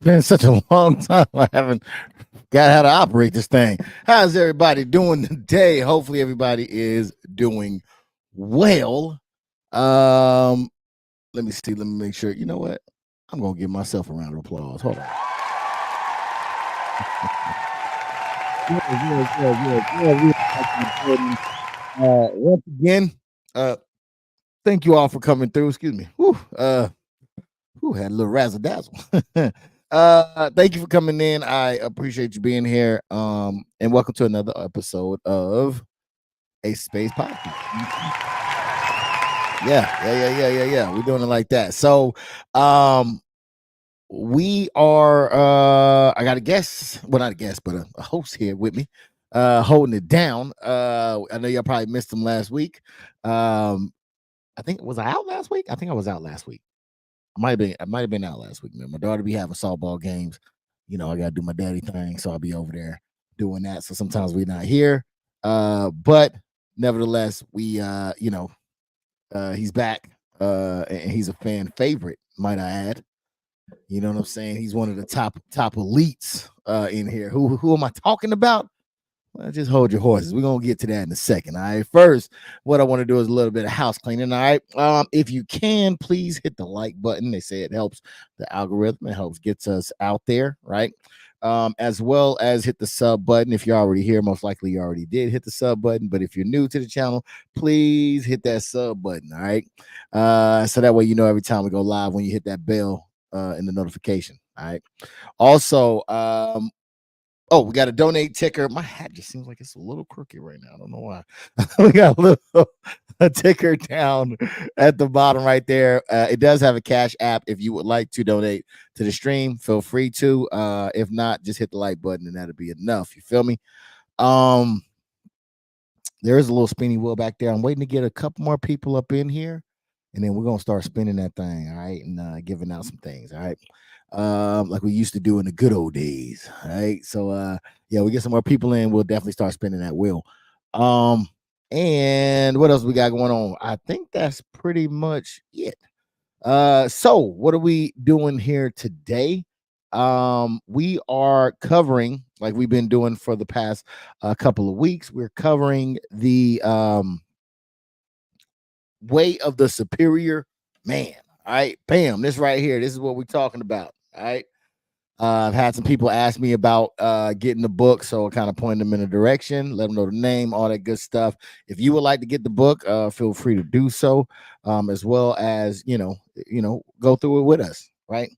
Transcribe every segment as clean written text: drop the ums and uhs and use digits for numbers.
been such a long time. I haven't got how to operate this thing. How's everybody doing today? Hopefully, everybody is doing well. Um, Let me see. Let me make sure. You know what? I'm gonna give myself a round of applause. Hold on. Once again, thank you all for coming through. Excuse me. Who had a little razzle dazzle. Thank you for coming in. I appreciate you being here. And welcome to another episode of ACE of SPADES Podcast. Yeah. We're doing it like that. So, we are. I got a guest. Well, not a guest, but a host here with me, holding it down. I know y'all probably missed him last week. I think was I out last week? I think I was out last week. I might have been out last week, man. My daughter be having softball games. You know, I gotta do my daddy thing, so I'll be over there doing that. So sometimes we're not here. But nevertheless, he's back. And he's a fan favorite, might I add. You know what I'm saying? He's one of the top elites in here. Who am I talking about? Well, just hold your horses. We're gonna get to that in a second. All right. First, what I want to do is a little bit of house cleaning. All right. If you can, please hit the like button. They say it helps the algorithm. It helps gets us out there, right? As well as hit the sub button. If you're already here, most likely you already did hit the sub button. But if you're new to the channel, please hit that sub button. All right. So that way you know every time we go live when you hit that bell in the notification. All right. Also, oh, we got a donate ticker. My hat just seems like it's a little crooked right now. I don't know why. We got a ticker down at the bottom right there. It does have a cash app. If you would like to donate to the stream, feel free to. If not, just hit the like button and that'll be enough. You feel me? There is a little spinning wheel back there. I'm waiting to get a couple more people up in here, and then we're gonna start spinning that thing. All right, and giving out some things. All right. Like we used to do in the good old days. All right. So yeah, we get some more people in, we'll definitely start spinning that wheel. And what else we got going on? I think that's pretty much it. So what are we doing here today? We are covering, like we've been doing for the past couple of weeks, we're covering the way of the superior man. All right, bam, this right here, this is what we're talking about. All right. I've had some people ask me about getting the book, so I kind of point them in a direction, let them know the name, all that good stuff. If you would like to get the book, feel free to do so, as well as go through it with us. Right?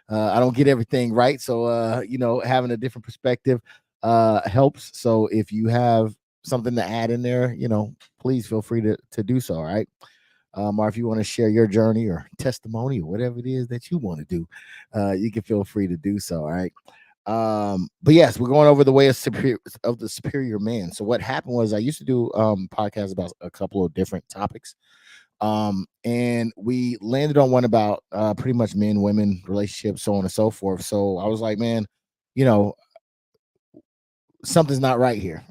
I don't get everything right, so having a different perspective helps. So if you have something to add in there, please feel free to do so. All right. Or if you want to share your journey or testimony or whatever it is that you want to do, you can feel free to do so. All right. But yes, we're going over the way of the superior man. So what happened was I used to do podcasts about a couple of different topics. And we landed on one about pretty much men, women, relationships, so on and so forth. So I was like, man, something's not right here.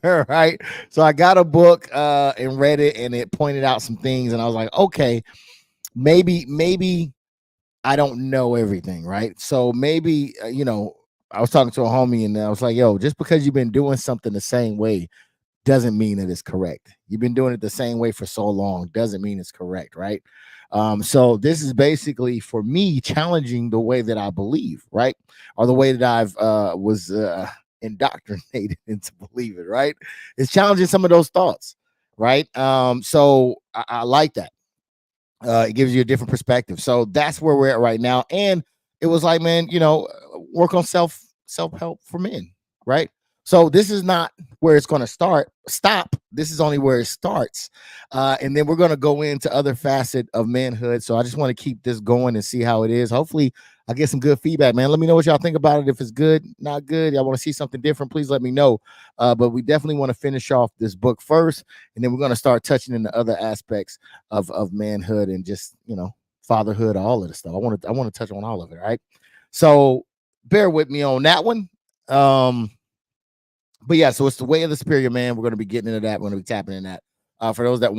Right. So I got a book and read it, and it pointed out some things, and I was like, okay, maybe I don't know everything, right? So maybe I was talking to a homie, and I was like, yo, just because you've been doing something the same way doesn't mean that it's correct. You've been doing it the same way for so long doesn't mean it's correct, right? So this is basically for me challenging the way that I believe, right? Or the way that I've was indoctrinated into believing, right? It's challenging some of those thoughts, right? So I like that. It gives you a different perspective. So that's where we're at right now. And it was like, man, work on self-help for men, right? So this is not where it's going to stop. This is only where it starts. And then we're going to go into other facet of manhood. So I just want to keep this going and see how it is. Hopefully I get some good feedback, man. Let me know what y'all think about it. If it's good, not good, y'all want to see something different, please let me know. But we definitely want to finish off this book first, and then we're going to start touching into other aspects of manhood and just, fatherhood, all of the stuff. I want to touch on all of it. All right. So bear with me on that one. But yeah, so it's the way of the superior man. We're going to be getting into that. We're going to be tapping in that. For those that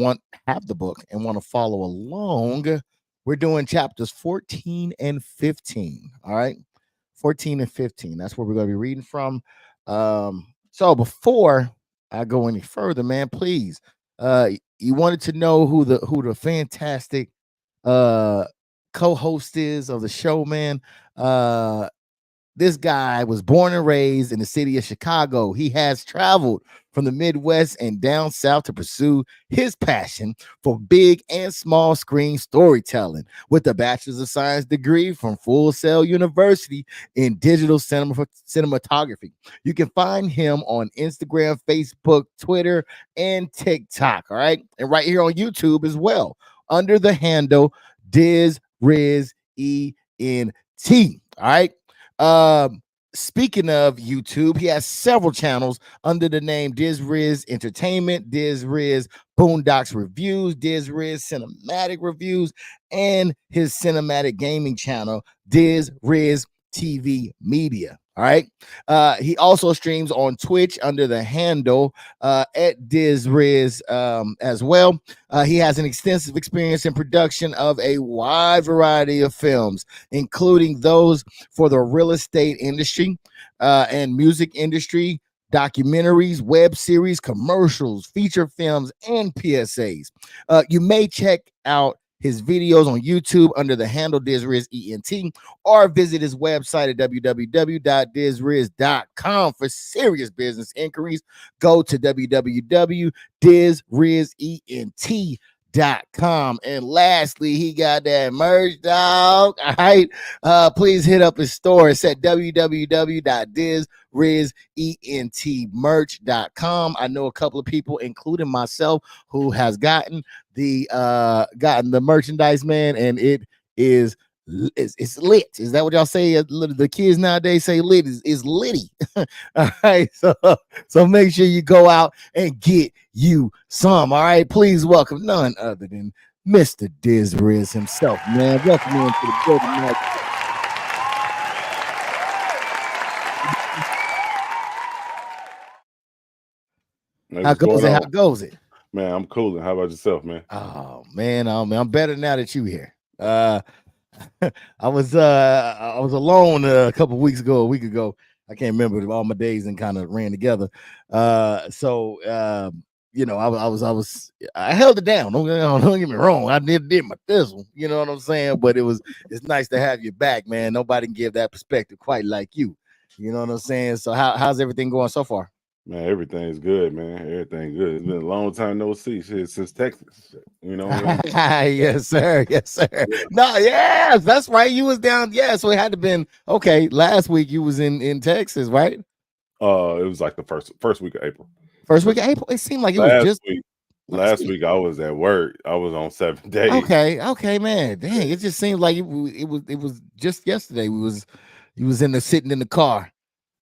have the book and want to follow along, we're doing chapters 14 and 15. All right. 14 and 15. That's where we're going to be reading from. So before I go any further, man, please, you wanted to know who the fantastic uh co-host is of the show, man. This guy was born and raised in the city of Chicago. He has traveled from the Midwest and down south to pursue his passion for big and small screen storytelling with a bachelor's of science degree from Full Sail University in digital cinematography. You can find him on Instagram, Facebook, Twitter, and TikTok. All right. And right here on YouTube as well, under the handle Diz Riz ENT. All right. Speaking of YouTube, he has several channels under the name Diz Riz Entertainment, Diz Riz Boondocks Reviews, Diz Riz Cinematic Reviews, and his cinematic gaming channel, Diz Riz TV Media. All right. He also streams on Twitch under the handle at Diz Riz as well. He has an extensive experience in production of a wide variety of films, including those for the real estate industry and music industry, documentaries, web series, commercials, feature films, and PSAs. You may check out his videos on YouTube under the handle DizRizENT, or visit his website at www.dizriz.com for serious business inquiries. Go to www.dizrizent.com. And lastly, he got that merch, dog. All right. Please hit up his store. It's at www.dizrizentmerch.com. I know a couple of people, including myself, who has gotten the merchandise, man, and it is it's lit. Is that what y'all say? The kids nowadays say lit is litty. All right, so make sure you go out and get you some. All right, please welcome none other than Mr. Diz Riz himself, man. Welcome into the building, man. How goes it? How goes it? Man, I'm cool. How about yourself, man? Oh man, I'm better now that you here. I was alone a week ago. I can't remember, all my days and kind of ran together. I held it down. Don't get me wrong. I did my thistle, you know what I'm saying? But it's nice to have you back, man. Nobody can give that perspective quite like you. You know what I'm saying? So how's everything going so far? Man, everything's good, man. Everything good. It's been a long time no see since Texas. You know what I mean? Yes, sir. Yes, sir. Yeah. No, yes, that's right. You was down. Yeah, so it had to been okay. Last week you was in Texas, right? It was like the first week of April. First week of April. It seemed like it was just last week. I was at work. I was on 7 days. Okay, man. Dang, it just seems like it was just yesterday. You was sitting in the car.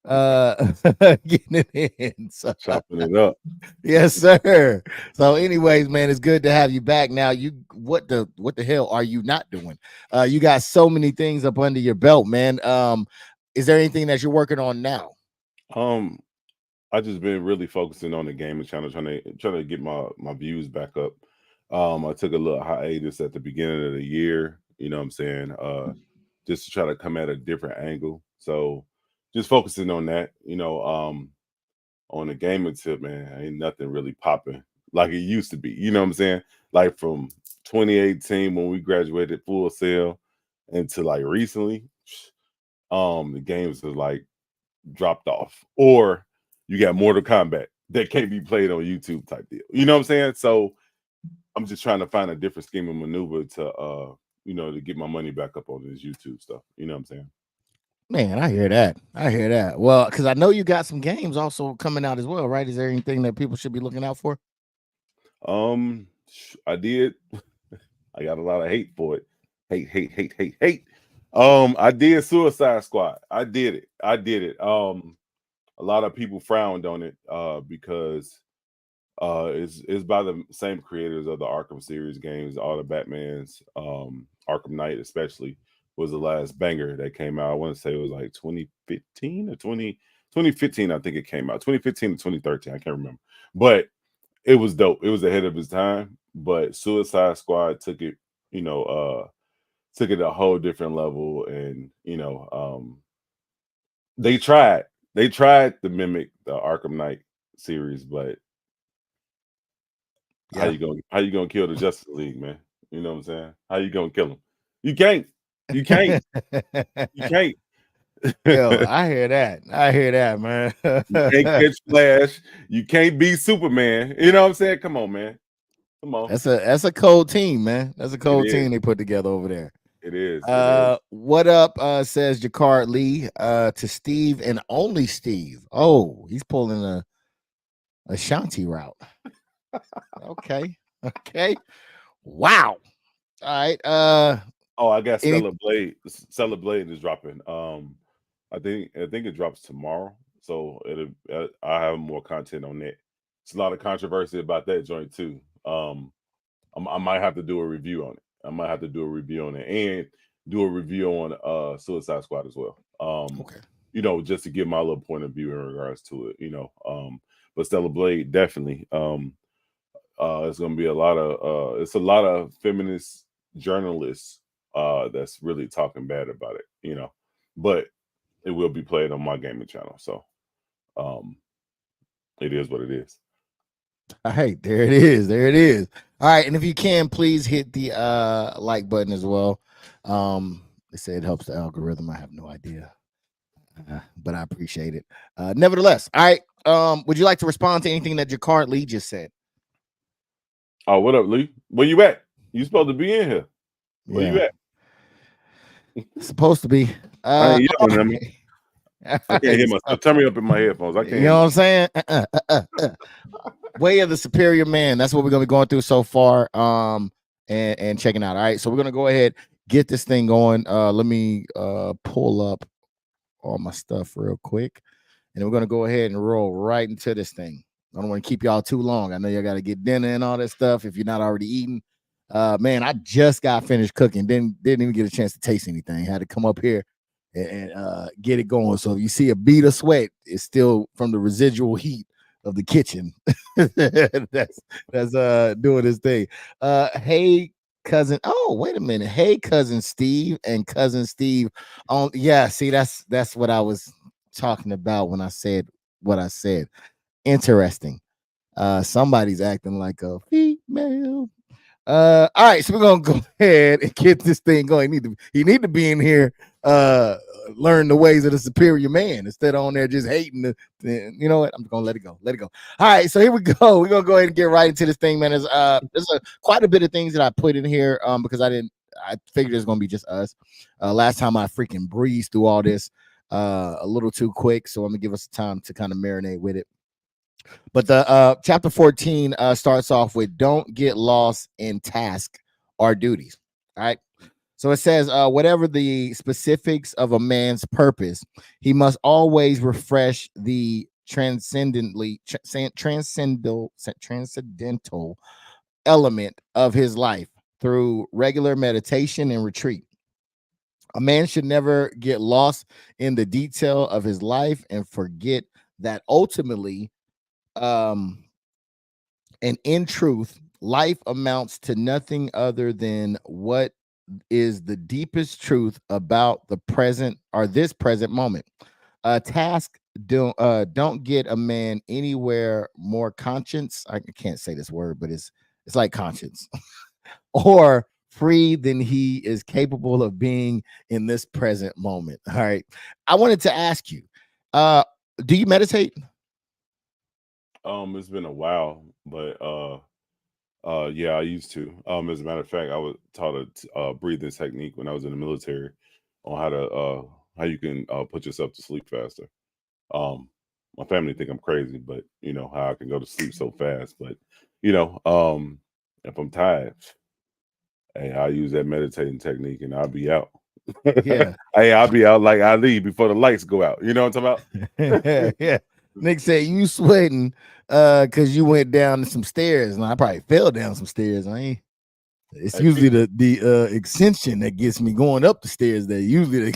Getting it in, so. Chopping it up. Yes, sir. So anyways, man, it's good to have you back. Now, what the hell are you not doing? You got so many things up under your belt, man. Is there anything that you're working on now? I just been really focusing on the gaming channel, trying to get my views back up. I took a little hiatus at the beginning of the year, you know what I'm saying, just to try to come at a different angle. So just focusing on that, on the gaming tip, man, ain't nothing really popping like it used to be. You know what I'm saying? Like from 2018 when we graduated Full Sail into like recently, the games are like dropped off. Or you got Mortal Kombat that can't be played on YouTube type deal. You know what I'm saying? So I'm just trying to find a different scheme of maneuver to to get my money back up on this YouTube stuff. You know what I'm saying? Man, I hear that. Well, because I know you got some games also coming out as well, right? Is there anything that people should be looking out for? I did. I got a lot of hate for it. Hate. I did Suicide Squad. I did it. A lot of people frowned on it because it's by the same creators of the Arkham series games, all the Batmans, Arkham Knight especially was the last banger that came out. I want to say it was like 2015 or 2015, I think it came out. 2015 to 2013, I can't remember. But it was dope. It was ahead of its time. But Suicide Squad took it, took it a whole different level. And, They tried. They tried to mimic the Arkham Knight series, but Yeah. how you gonna kill the Justice League, man? You know what I'm saying? How you gonna kill them? You can't. You can't. You can't. Yo, I hear that. I hear that, man. You can't catch Flash. You can't be Superman. You know what I'm saying? Come on, man. Come on. That's a cold team, man. That's a It cold is. team they put together over there. It is. It is. What up? Says Jacquard Lee. To Steve and only Steve. Oh, he's pulling a Shanti route. Okay. Okay. Wow. All right. Oh, I got any- Stellar Blade. Stellar Blade is dropping. I think it drops tomorrow. So I have more content on that. It's a lot of controversy about that joint too. I might have to do a review on it. I might have to do a review on it and do a review on Suicide Squad as well. okay. You know, just to give my little point of view in regards to it, you know. But Stellar Blade definitely. It's gonna be a lot of feminist journalists that's really talking bad about it, you know. But it will be played on my gaming channel. So it is what it is. All right, there it is. There it is. All right, and if you can, please hit the like button as well. They say it helps the algorithm. I have no idea, but I appreciate it. Nevertheless, all right. Would you like to respond to anything that Jacquard Lee just said? Oh, what up, Lee? Where you at? You supposed to be in here. Where you at? Supposed to be. I ain't yelling at me. I can't hear myself. Turn me up in my headphones. I can't. You know what I'm saying? Way of the Superior Man. That's what we're gonna be going through so far. And checking out. All right, so we're gonna go ahead, get this thing going. Let me pull up all my stuff real quick, and we're gonna go ahead and roll right into this thing. I don't want to keep y'all too long. I know y'all got to get dinner and all that stuff if you're not already eating. Man, I just got finished cooking. Didn't even get a chance to taste anything. Had to come up here and get it going. So if you see a bead of sweat, it's still from the residual heat of the kitchen. that's doing this thing. Hey cousin. Oh, wait a minute. Hey cousin Steve and cousin Steve. Yeah, see, that's what I was talking about when I said what I said. Interesting. Somebody's acting like a female. All right, so we're gonna go ahead and get this thing going. He need to be in here, learn the ways of the superior man instead of on there just hating you know what? I'm gonna let it go. Let it go. All right, so here we go. We're gonna go ahead and get right into this thing, man. There's quite a bit of things that I put in here because I figured it's gonna be just us. Last time I freaking breezed through all this a little too quick, so I'm gonna give us time to kind of marinate with it. But the chapter 14 starts off with don't get lost in task or duties. All right. So it says, whatever the specifics of a man's purpose, he must always refresh the transcendental element of his life through regular meditation and retreat. A man should never get lost in the detail of his life and forget that ultimately, and in truth, life amounts to nothing other than what is the deepest truth about the present or this present moment. A task don't get a man anywhere more conscious. I can't say this word, but it's like conscience or free than he is capable of being in this present moment. All right. I wanted to ask you, do you meditate? It's been a while, but yeah, I used to. As a matter of fact, I was taught a breathing technique when I was in the military on how you can put yourself to sleep faster. My family think I'm crazy, but you know how I can go to sleep so fast. But you know, if I'm tired, hey, I use that meditating technique and I'll be out. Yeah. Hey, I'll be out like Ali before the lights go out. You know what I'm talking about? Yeah. Nick said you sweating because you went down some stairs, and I probably fell down some stairs. It's usually the extension that gets me going up the stairs that usually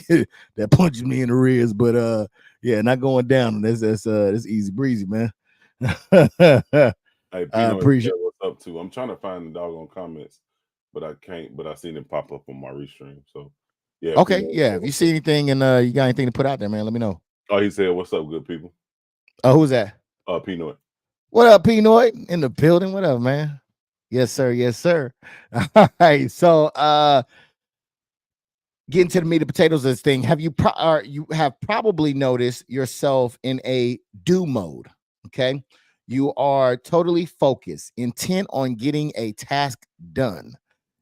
that punches me in the ribs, but yeah, not going down. That's easy breezy, man. Hey, I Pino, appreciate. what's up too? I'm trying to find the doggone comments, but I can't. But I seen it pop up on my restream. So yeah, Okay, Pino, yeah. If you see anything and you got anything to put out there, man, let me know. Oh, he said, "What's up, good people?" Oh, who's that? Pinoy. What up, Pinoy? In the building. What up, man? Yes, sir. Yes, sir. All right. So getting to the meat and potatoes of this thing, you have probably noticed yourself in a do mode. Okay. You are totally focused, intent on getting a task done.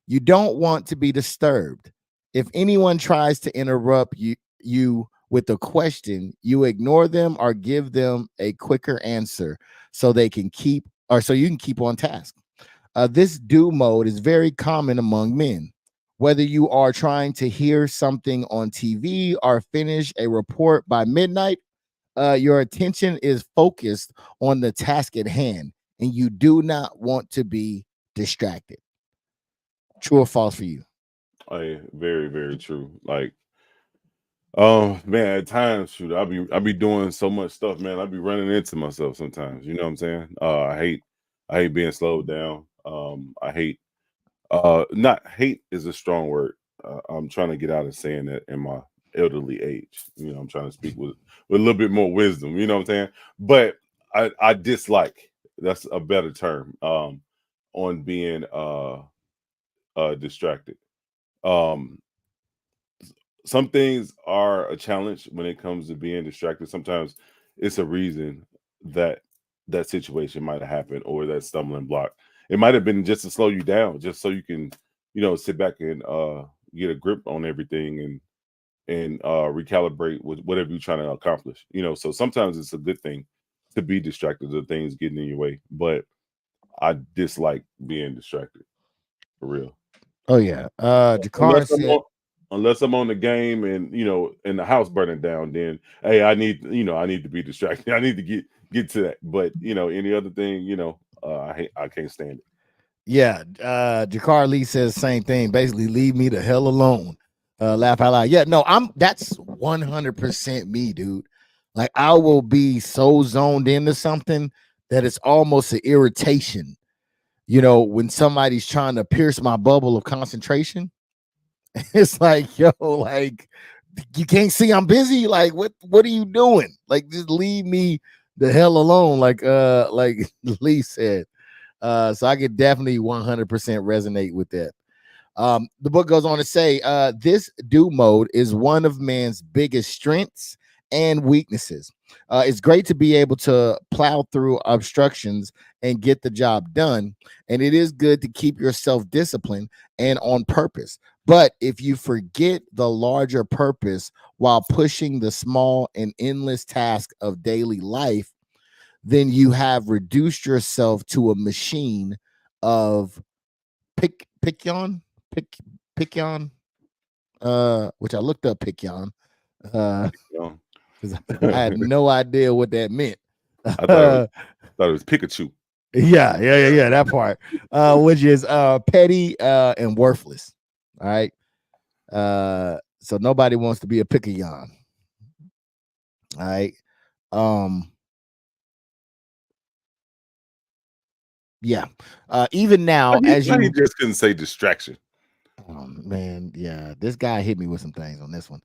You don't want to be disturbed. If anyone tries to interrupt you with a question, you ignore them or give them a quicker answer so they can keep or so you can keep on task. This do mode is very common among men. Whether you are trying to hear something on TV or finish a report by midnight, your attention is focused on the task at hand and you do not want to be distracted. True or false for you? Very, very true. Like, man, at times, shoot, I be doing so much stuff, man. I be running into myself sometimes. You know what I'm saying? I hate being slowed down. I hate not hate is a strong word. I'm trying to get out of saying that in my elderly age. You know, I'm trying to speak with a little bit more wisdom. You know what I'm saying? But I dislike. That's a better term. On being distracted. Um, some things are a challenge when it comes to being distracted. Sometimes it's a reason that that situation might have happened or that stumbling block. It might have been just to slow you down, just so you can, sit back and get a grip on everything and recalibrate with whatever you're trying to accomplish. So sometimes it's a good thing to be distracted of things getting in your way. But I dislike being distracted for real. Oh yeah. Jakar Unless I'm said, on unless I'm on the game and and the house burning down, then hey, I need to be distracted. I need to get to that. But any other thing, I can't stand it. yeah, Jakar Lee says the same thing. Basically, leave me the hell alone. Laugh out loud. Yeah, no, that's 100% me, dude. Like I will be so zoned into something that it's almost an irritation. When somebody's trying to pierce my bubble of concentration, it's like, yo, like you can't see I'm busy. Like, what are you doing? Like, just leave me the hell alone. Like Lee said. So I could definitely 100% resonate with that. The book goes on to say, this do mode is one of man's biggest strengths and weaknesses. It's great to be able to plow through obstructions and get the job done. And it is good to keep yourself disciplined and on purpose. But if you forget the larger purpose while pushing the small and endless task of daily life, then you have reduced yourself to a machine of Picyon, pick Picyon, which I looked up Picyon, uh, You know? because I had no idea what that meant. I thought it was Pikachu. Yeah, that part, which is petty and worthless. All right. So nobody wants to be a Picyon. All right. Um, yeah. Even Why now, he, as why he you just couldn't say distraction? man, yeah, this guy hit me with some things on this one.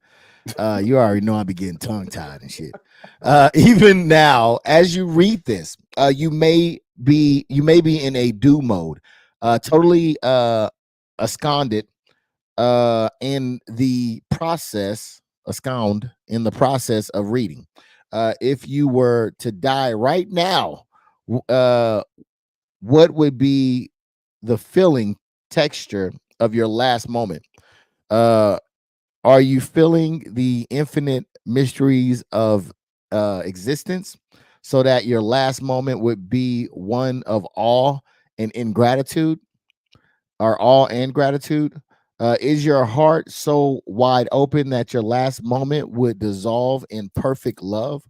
You already know I be getting tongue tied and shit. Even now, as you read this, you may be in a do mode, totally absconded in the process, abscond in the process of reading. If you were to die right now, what would be the feeling texture of your last moment? Uh, are you feeling the infinite mysteries of existence so that your last moment would be one of awe and ingratitude or awe and gratitude? Is your heart so wide open that your last moment would dissolve in perfect love?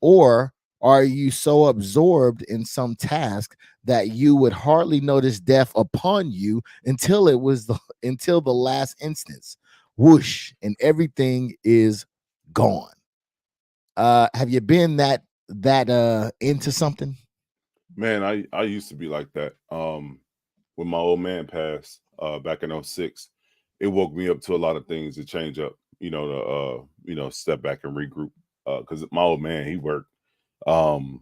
Or are you so absorbed in some task that you would hardly notice death upon you until the last instance? Whoosh, and everything is gone. Have you been that into something? Man, I used to be like that. When my old man passed back in '06, it woke me up to a lot of things to change up, to step back and regroup. because my old man, he worked. Um,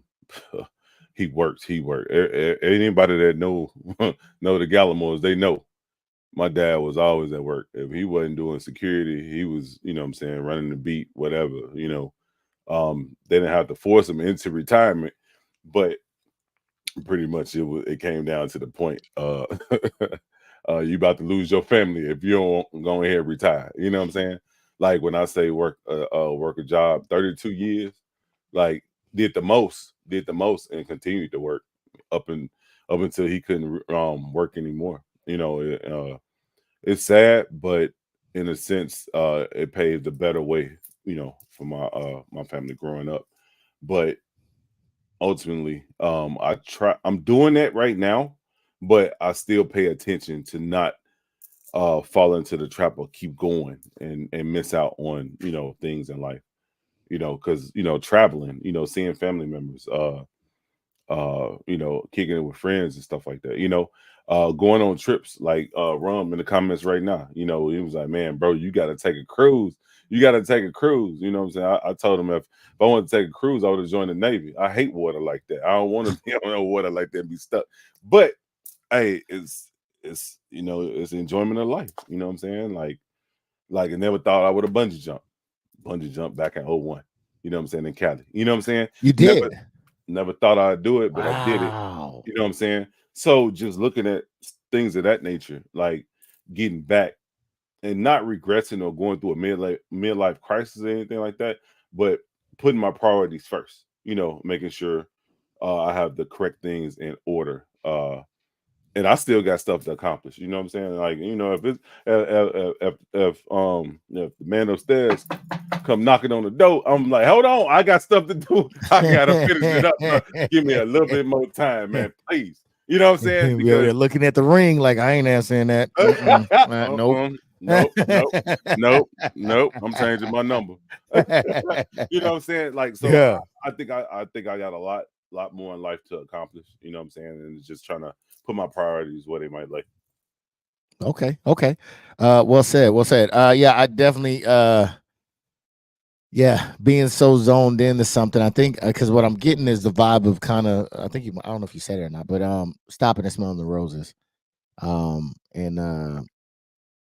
he worked. Anybody that know know the Gallimores, they know my dad was always at work. If he wasn't doing security, he was, you know what I'm saying, running the beat, whatever, you know. They didn't have to force him into retirement, but pretty much it came down to the point you about to lose your family if you don't go ahead and retire. You know what I'm saying? Like when I say work a job 32 years, like did the most and continued to work up and up until he couldn't work anymore. You know, it's sad, but in a sense, it paved a better way, you know, for my family growing up. But ultimately, I'm doing that right now, but I still pay attention to not fall into the trap or keep going and miss out on, you know, things in life, you know, because, you know, traveling, you know, seeing family members, you know, kicking it with friends and stuff like that, you know, going on trips like Rum in the comments right now, you know, he was like, man, bro, you got to take a cruise. You got to take a cruise. You know what I'm saying? I told him if I wanted to take a cruise, I would have joined the Navy. I hate water like that. I don't want to be on water like that and be stuck. But hey, it's you know, it's the enjoyment of life. You know what I'm saying? Like I never thought I would have bungee jump back in '01. You know what I'm saying, in Cali. You know what I'm saying? You Never did. never thought I'd do it, but I did it. Wow. You know what I'm saying? So just looking at things of that nature, like getting back and not regressing or going through a midlife crisis or anything like that, but putting my priorities first. You know, making sure I have the correct things in order. And I still got stuff to accomplish. You know what I'm saying? Like, you know, if it's if the man upstairs come knocking on the door, I'm like, hold on, I got stuff to do. I gotta finish it up. Bro. Give me a little bit more time, man, please. You know what I'm saying? We over Because there looking at the ring like I ain't answering that. Nope. nope, nope, nope, nope. I'm changing my number. You know what I'm saying? Like, so Yeah. I think I got a lot more in life to accomplish. You know what I'm saying? And it's just trying to put my priorities where they might like. Okay. Okay. Well said. Well said. Yeah, I definitely yeah, being so zoned into something. I think because what I'm getting is the vibe of kind of I think I don't know if you said it or not, but stopping and smelling the roses. And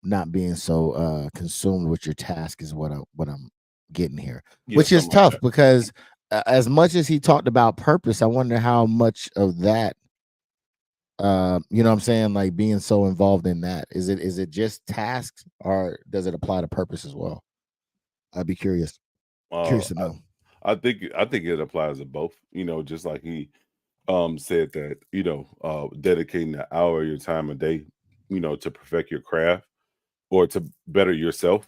not being so consumed with your task is what I'm getting here, Yeah, which is something like tough that. because as much as he talked about purpose, I wonder how much of that you know what I'm saying, like being so involved in that, is it just tasks or does it apply to purpose as well? I'd be Uh, curious to know. I think it applies to both. You know, just like he said that, you know, dedicating an hour of your time a day, you know, to perfect your craft or to better yourself,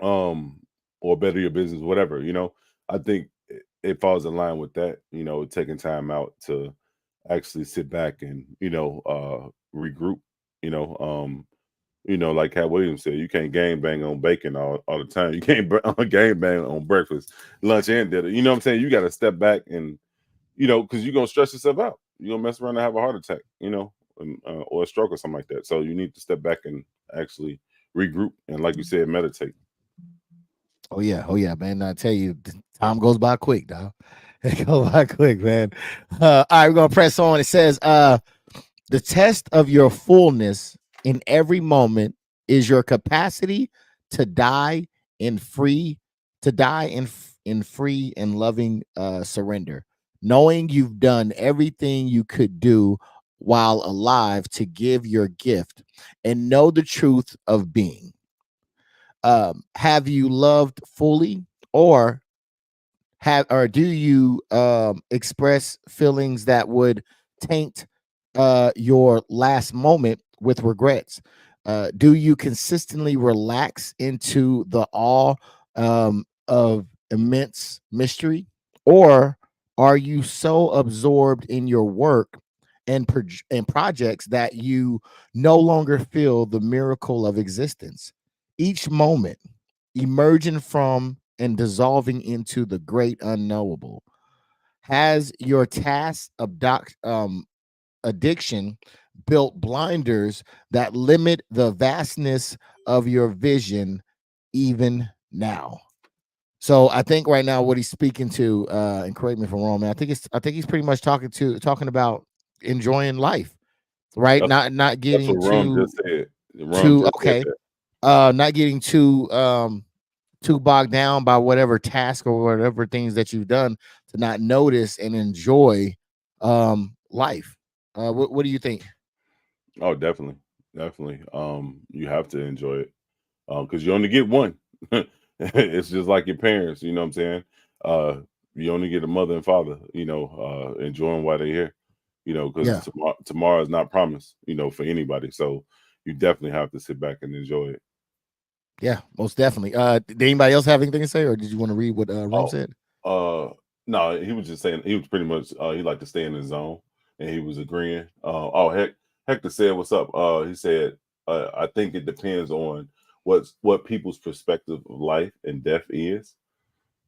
um, or better your business, whatever, you know. I think it falls in line with that, you know, taking time out to actually sit back and, you know, regroup, you know, like Cat Williams said, you can't game bang on bacon all the time. You can't game bang on breakfast, lunch, and dinner. You know what I'm saying? You got to step back and, you know, because you're going to stress yourself out. You're going to mess around and have a heart attack, you know, or a stroke or something like that. So you need to step back and actually regroup. And like you said, meditate. Oh yeah, man. I tell you, time goes by quick, dog. It goes by quick, man. All right, we're gonna press on. It says, the test of your fullness in every moment is your capacity to die in free, in free and loving surrender, knowing you've done everything you could do while alive to give your gift and know the truth of being. Have you loved fully, or do you express feelings that would taint your last moment with regrets? Do you consistently relax into the awe of immense mystery, or are you so absorbed in your work and projects that you no longer feel the miracle of existence? Each moment emerging from and dissolving into the great unknowable. Has your addiction built blinders that limit the vastness of your vision even now? So I think right now what he's speaking to, and correct me if I'm wrong, man. I think he's pretty much talking about enjoying life, right? That's Not that's what getting Rum just said. Rum too just said okay, that. not getting too bogged down by whatever task or whatever things that you've done to not notice and enjoy life. What do you think? Oh, definitely, definitely. You have to enjoy it because you only get one. It's just like your parents. You know what I'm saying? Uh, you only get a mother and father. Enjoy them while they're here. Because Yeah, tomorrow is not promised. For anybody. So you definitely have to sit back and enjoy it. yeah, most definitely. Did anybody else have anything to say, or did you want to read what Rum Oh, said? no, he was just saying he was pretty much he liked to stay in his zone, and he was agreeing. Oh, Hector said, "What's up?" He said, "I think it depends on what people's perspective of life and death is."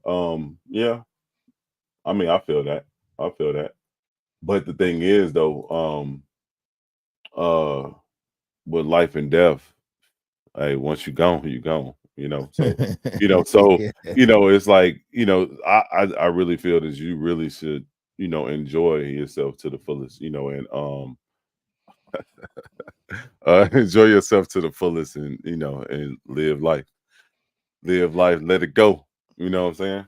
Yeah, I mean, I feel that. I feel that. But the thing is, though, uh, with life and death, hey, once you gone, you gone. So so Yeah. it's like I really feel that you really should enjoy yourself to the fullest, and enjoy yourself to the fullest, and and live life, let it go. You know what I'm saying?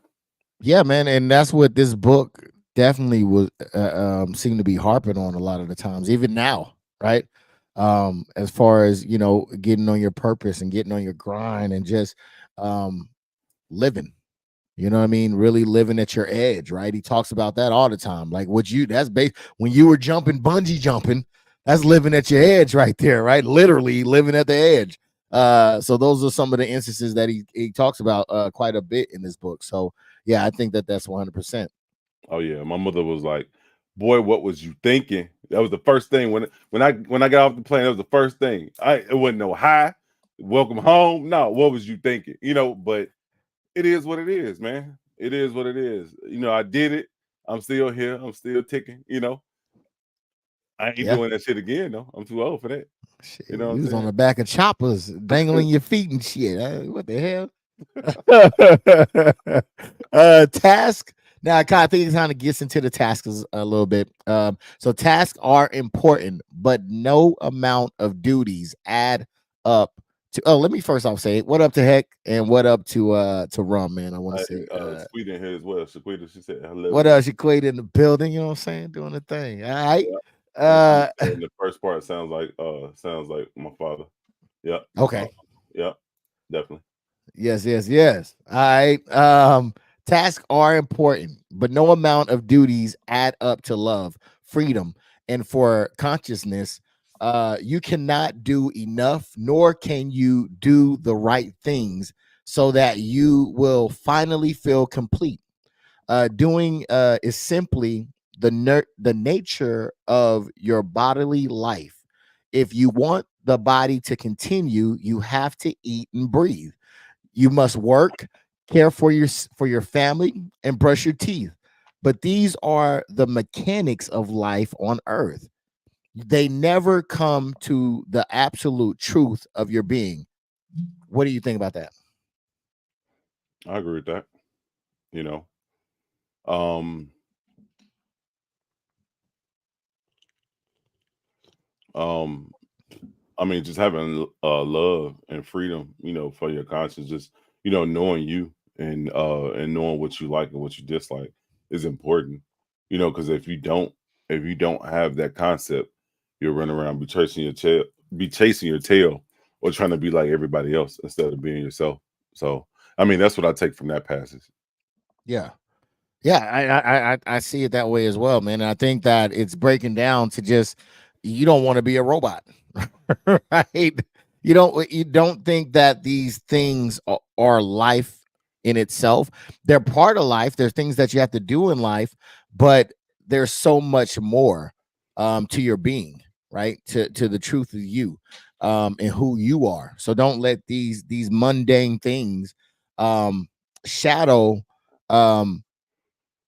Yeah, man, and that's what this book definitely was seem to be harping on a lot of the times, even now, right? As far as getting on your purpose and getting on your grind and just um, living. You know what I mean? Really living at your edge, right? He talks about that all the time. Like what you that's base when you were jumping, bungee jumping, that's living at your edge right there, right? Literally living at the edge. So those are some of the instances that he talks about quite a bit in this book. So yeah, I think that that's 100%. Oh yeah, my mother was like, "Boy, what was you thinking?" That was the first thing when I got off the plane. That was the first thing. It wasn't no hi, welcome home. No, what was you thinking? But it is what it is, man. It is what it is. I did it. I'm still here. I'm still ticking. I ain't Yeah. doing that shit again though. I'm too old for that. Shit, You know what you I'm was on saying? the back of choppers, dangling your feet and shit. What the hell? Task. Now, I kind of think it kind of gets into the tasks a little bit. So tasks are important, but no amount of duties add up to. Oh, let me first off say what up to Heck and what up to Rum, man. I want to say Sweet in here as well. Shaquita, she said what hello. else you Quade in the building. You know what I'm saying? Doing the thing. All right. Yeah. And she Uh, said the first part sounds like my father. Yeah. Uh, okay. yeah, definitely. Yes, yes, yes. All right. Tasks are important, but no amount of duties add up to love, freedom, and for consciousness. You cannot do enough, nor can you do the right things so that you will finally feel complete. Doing is simply the nature of your bodily life. If you want the body to continue, you have to eat and breathe. You must work, care for your family, and brush your teeth. But these are the mechanics of life on earth. They never come to the absolute truth of your being. What do you think about that? I agree with that. You know. Um um I mean, just having love and freedom, for your conscience, just knowing you and knowing what you like and what you dislike is important. Because if you don't have that concept, you'll run around be chasing your tail, or trying to be like everybody else instead of being yourself. So, I mean, that's what I take from that passage. Yeah. Yeah, I see it that way as well, man. And I think that it's breaking down to just you don't want to be a robot, right? You don't think that these things are life in itself. They're part of life. There's things that you have to do in life, but there's so much more to your being, right? To the truth of you and who you are. So don't let these mundane things shadow um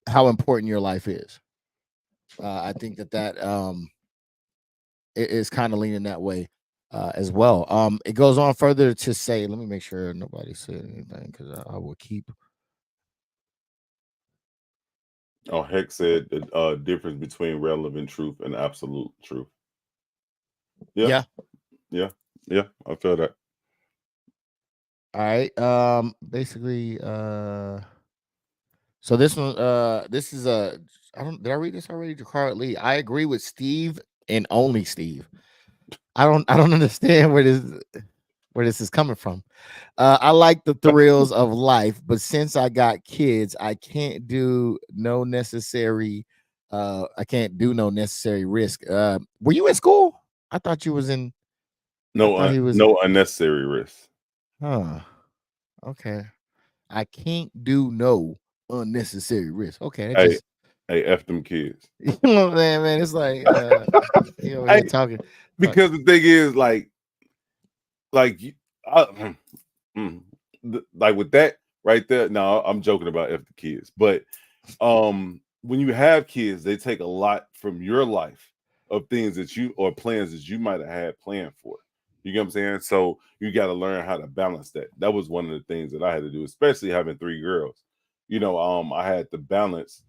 how important your life is. I think that is kind of leaning that way as well. It goes on further to say, let me make sure nobody said anything because I will keep. Oh, Heck said the difference between relevant truth and absolute truth. Yeah, Yeah. yeah, yeah. I feel that. All right. Basically, so this one, this is a. I don't. Did I read this already? Jacquard Lee. I agree with Steve and only Steve. I don't. I don't understand where this is coming from. I like the thrills of life, but since I got kids, I can't do no necessary. I can't do no necessary risk. Were you in school? I thought you was in. I No, thought he was. no unnecessary risk. Huh. Okay. I can't do no unnecessary risk. Okay, that Hey, just hey, f them kids. you know what I'm saying, man. It's like you over Hey, here talking. because the thing is, like I, mm, like with that right there. No, I'm joking about f the kids, but when you have kids, they take a lot from your life of things that you or plans that you might have had planned for. You get what I'm saying? So you got to learn how to balance that. That was one of the things that I had to do, especially having three girls. I had to balance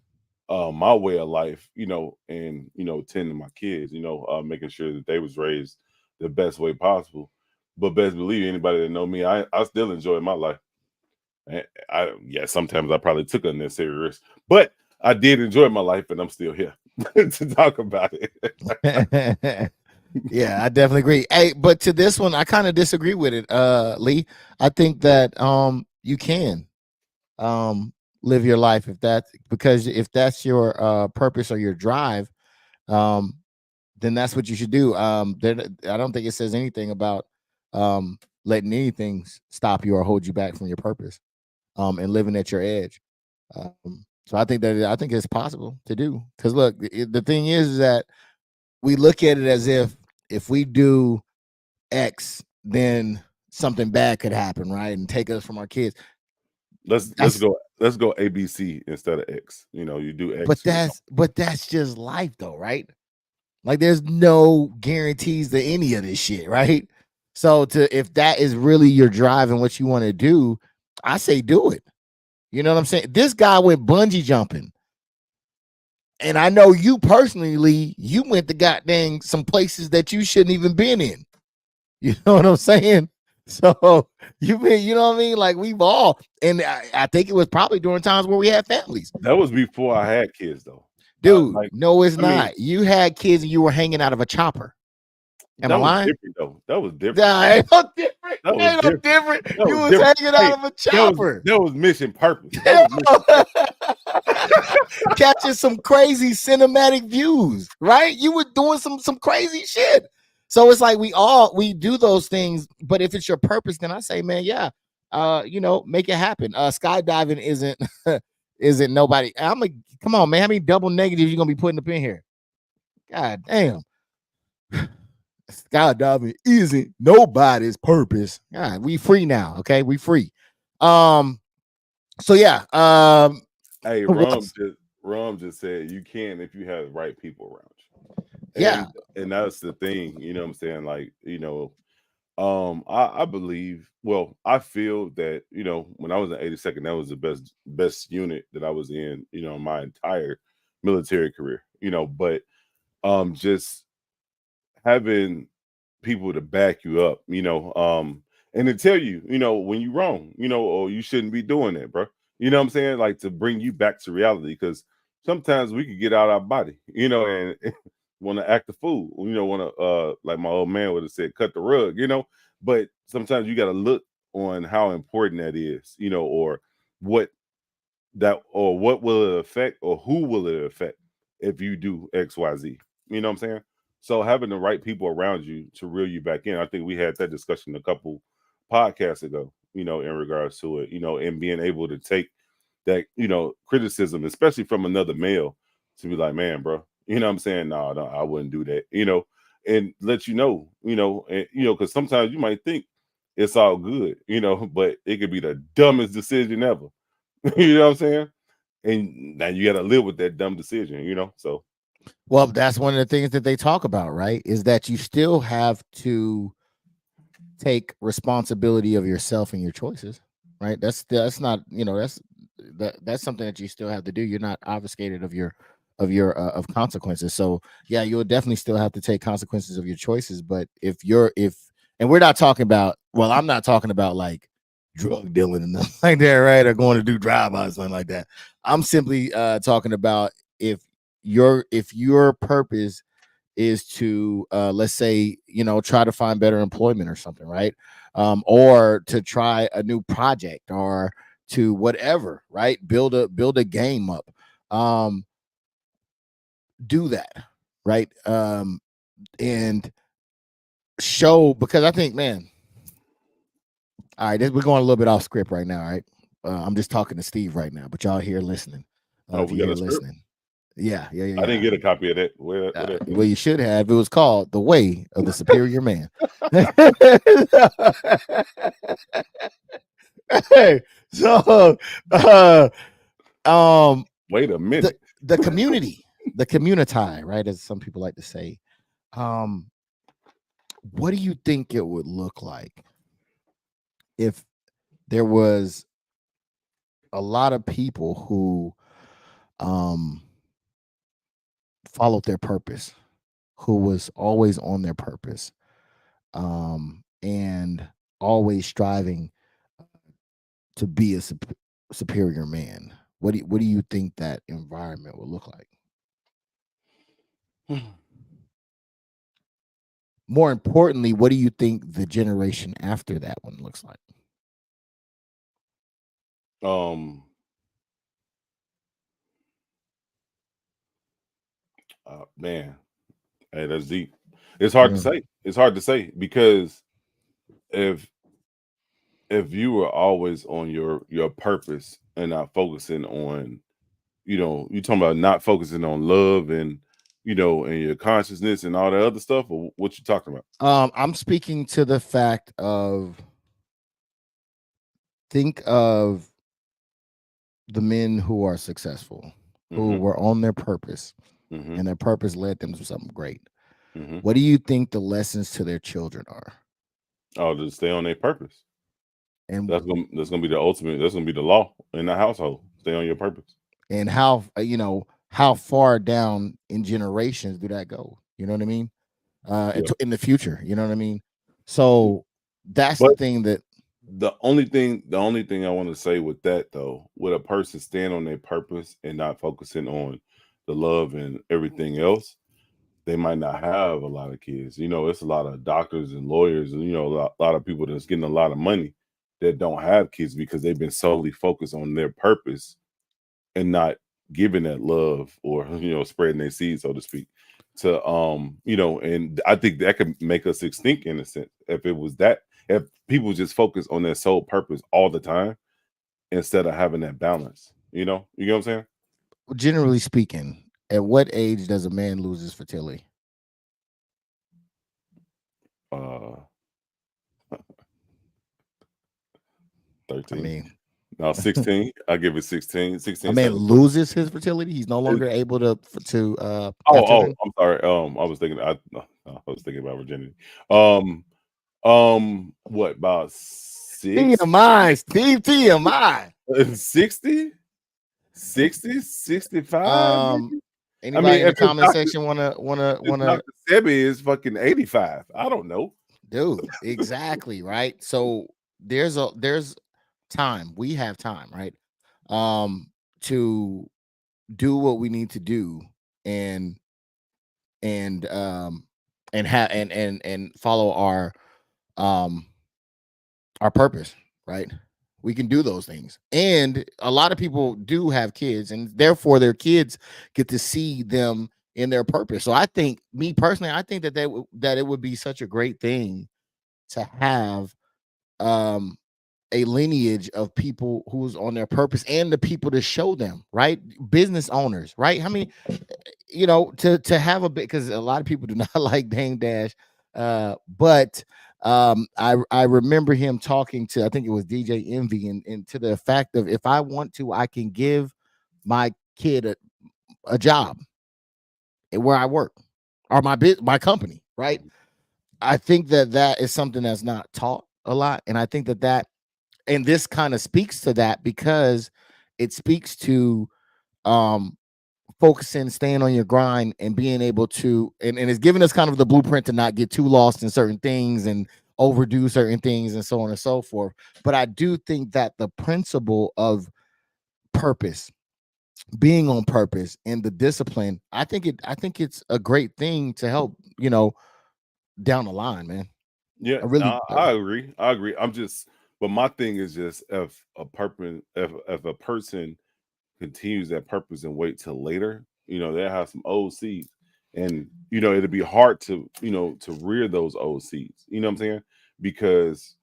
my way of life, and tending my kids, making sure that they was raised the best way possible. But best believe anybody that know me, I still enjoy my life. Yeah, sometimes I probably took unnecessary risks, but I did enjoy my life, and I'm still here to talk about it. Yeah, I definitely agree. Hey, but to this one, I kind of disagree with it, Lee. I think that you can live your life if that's because if that's your purpose or your drive, um then that's what you should do. I don't think it says anything about letting anything stop you or hold you back from your purpose, and living at your edge. So I think it's possible to do. Because look, the thing is that we look at it as if we do X, then something bad could happen, right, and take us from our kids. Let's That's go ABC instead of X. You do X. but that's just life, though, right? Like there's no guarantees to any of this shit, right? So to if that is really your drive and what you want to do, I say do it. You know what I'm saying? This guy went bungee jumping. And I know you personally, Lee, you went to goddamn some places that you shouldn't even been in. You know what I'm saying? So you know what I mean? Like we've all, and I think it was probably during times where we had families. That was before I had kids, though. Dude, Like, no, it's I mean, not. You had kids and you were hanging out of a chopper. Am I that was lying? different, though. That was different. Nah, ain't no different. That was Ain't no different. different. That You was was different. hanging out Hey, of a that was chopper. that was mission purpose. That was mission Catching some crazy cinematic views, right? You were doing some crazy shit. So it's like we do those things, but if it's your purpose, then I say, man, yeah, make it happen. Skydiving isn't isn't nobody. I'm like, come on, man, how many double negatives you gonna be putting up in here? God damn. Skydiving isn't nobody's purpose. God, we free now. Okay, we free. Um, so yeah. Hey, What's Rum just said you can if you have the right people around you. yeah. And that's the thing, you know what I'm saying? Like, I believe, well, I feel that, when I was in 82nd, that was the best unit that I was in, my entire military career, but just having people to back you up, and to tell you, when you're wrong, or you shouldn't be doing that, bro. You know what I'm saying? Like to bring you back to reality, because sometimes we could get out our body, and want to act a fool, want to like my old man would have said, cut the rug, But sometimes you got to look on how important that is, or what what will it affect, or who will it affect if you do XYZ. You know what I'm saying? So having the right people around you to reel you back in. I think we had that discussion a couple podcasts ago, in regards to it, and being able to take that, criticism, especially from another male, to be like, man, bro, what I'm saying? No, I wouldn't do that, and let because sometimes you might think it's all good, but it could be the dumbest decision ever. You know what I'm saying? And now you got to live with that dumb decision, So Well, that's one of the things that they talk about, right? Is that you still have to take responsibility of yourself and your choices, right? That's not, that's that's something that you still have to do. You're not obfuscated of consequences. So yeah, you'll definitely still have to take consequences of your choices. But if and we're not talking about, well, I'm not talking about like drug dealing and nothing like that, right? Or going to do drive-bys, something like that. I'm simply talking about if your purpose is to let's say, try to find better employment or something, right? Or to try a new project, or to whatever, right? Build a game up. Do that, right? And show, because I think, man, all right, we're going a little bit off script right now, right? I'm just talking to Steve right now, but y'all here listening. Oh, If we you're got here a script. listening, yeah. I didn't get a copy of that. Where Well, you should have. It was called "The Way of the Superior Man." Hey, so, wait a minute. the community, the community, right, as some people like to say. What do you think it would look like if there was a lot of people who followed their purpose, who was always on their purpose, and always striving to be a superior man? What do you think that environment will look like? More importantly, what do you think the generation after that one looks like? Man, hey, that's deep. It's hard to say. It's hard to say because if you were always on your purpose and not focusing on, you talking about not focusing on love and and your consciousness and all that other stuff, or what you talking about? I'm speaking to the fact of, think of the men who are successful, who were on their purpose, and their purpose led them to something great. What do you think the lessons to their children are? Oh, to stay on their purpose. And That's gonna be the ultimate. That's gonna be the law in the household. Stay on your purpose. and how far down in generations do that go? You know what I mean? Yeah. In the future, you know what I mean? So that's But the thing that the only thing I want to say with that though, with a person stand on their purpose and not focusing on the love and everything else, they might not have a lot of kids. It's a lot of doctors and lawyers and a lot of people that's getting a lot of money that don't have kids because they've been solely focused on their purpose and not giving that love or spreading their seed, so to speak, to and I think that could make us extinct in a sense if people just focus on their sole purpose all the time instead of having that balance. You know what I'm saying? generally speaking, at what age does a man lose his fertility? uh I 13. mean, No, 16. I give it 16, a 16, man 17. loses his fertility. He's no longer able to have Oh, children. I'm sorry. I was thinking about virginity. What about 6? TMI, Steve. TMI. 60? 60, 65? Maybe? I Anybody mean, in the if comment section wanna Dr. Sebi is fucking 85. I don't know. dude? Exactly, right. So there's time. We have time, right? To do what we need to do, and and um and follow um our purpose, right? We can do those things. And a lot of people do have kids, and therefore their kids get to see them in their purpose. So I think, me personally, I think that it would be such a great thing to have um a lineage of people who's on their purpose, and the people to show them, right? Business owners, right? How many, to have a bit, because a lot of people do not like Dame Dash, but I remember him talking to, I think it was DJ Envy, and to the fact of, if I want to, I can give my kid a job where I work, or my company, right? I think that is something that's not taught a lot, and I think that and this kind of speaks to that, because it speaks to um focusing, staying on your grind, and being able to, and it's giving us kind of the blueprint to not get too lost in certain things and overdo certain things and so on and so forth. But I do think that the principle of purpose, being on purpose, and the discipline, I think it's a great thing to help, down the line, man. Yeah, I really I agree. I agree. But my thing is just if a person continues that purpose and wait till later, they'll have some old seeds. And it'll be hard to rear those old seeds. You know what I'm saying? Because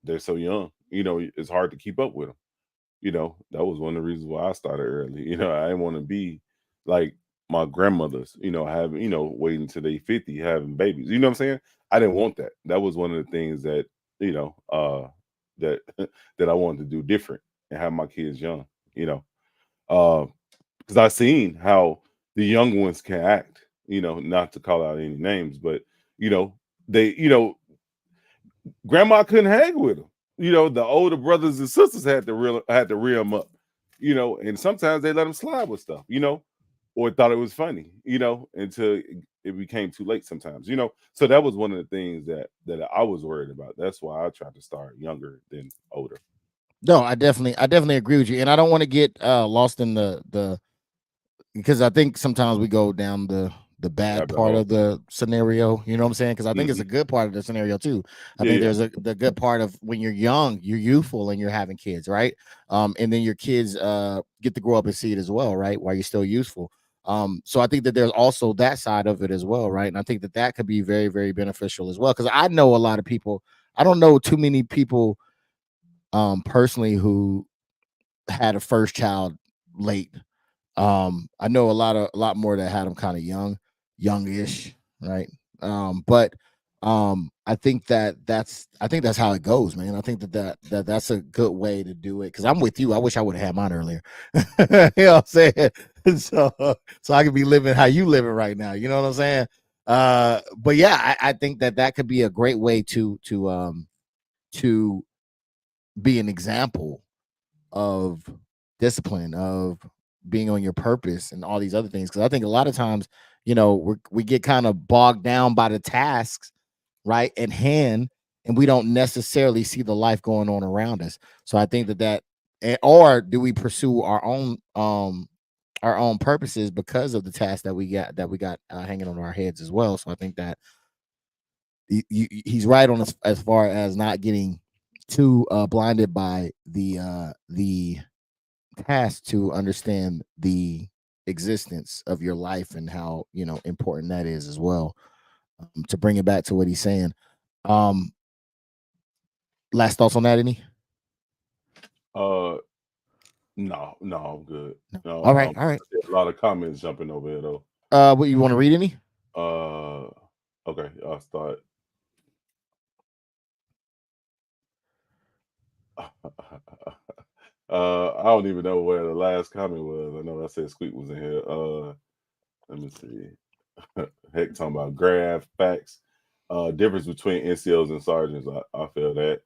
they're so young. It's hard to keep up with them. That was one of the reasons why I started early. I didn't want to be like my grandmothers, having, waiting till they 50, having babies. You know what I'm saying? I didn't want that. That was one of the things that, that that I wanted to do different and have my kids young, you know. Because I seen how the young ones can act, not to call out any names, but they, grandma couldn't hang with them. The older brothers and sisters had to reel them up, and sometimes they let them slide with stuff, or thought it was funny, until it became too late sometimes. So that was one of the things that I was worried about. That's why I tried to start younger than older. No, I definitely agree with you, and I don't want to get lost in the because I think sometimes we go down the bad Rabbit part hole. of the scenario. You know what I'm saying? Because I think it's Hmm. a good part of the scenario too. I Yeah, think yeah. there's the good part of when you're young, you're youthful, and you're having kids, right? And then your kids get to grow up and see it as well, right? While you're still youthful. So I think that there's also that side of it as well, right? And I think that that could be very, very beneficial as well. Because I know a lot of people. I don't know too many people personally who had a first child late. I know a lot more that had them kind of youngish, right? But I think that's how it goes, man. I think that's a good way to do it because I'm with you. I wish I would have had mine earlier. You know what I'm saying? So I could be living how you living right now. You know what I'm saying? But yeah, I think that could be a great way to be an example of discipline, of being on your purpose, and all these other things. Because I think a lot of times, we get kind of bogged down by the tasks, right, at hand, and we don't necessarily see the life going on around us. So I think or do we pursue our own purposes because of the tasks that we got hanging on our heads as well. So I think that he's right on as far as not getting too blinded by the task to understand the existence of your life and how important that is as well. To bring it back to what he's saying. Um, Last thoughts on that? Any? Uh, no, no, I'm good. No. No, All right, all right. I see a lot of comments jumping over here though. What you want to read? Any? Uh, okay, I'll start. I don't even know where the last comment was. I know I said Squeak was in here. Let me see. Heck, talking about graph facts. Difference between NCOs and sergeants. I feel that.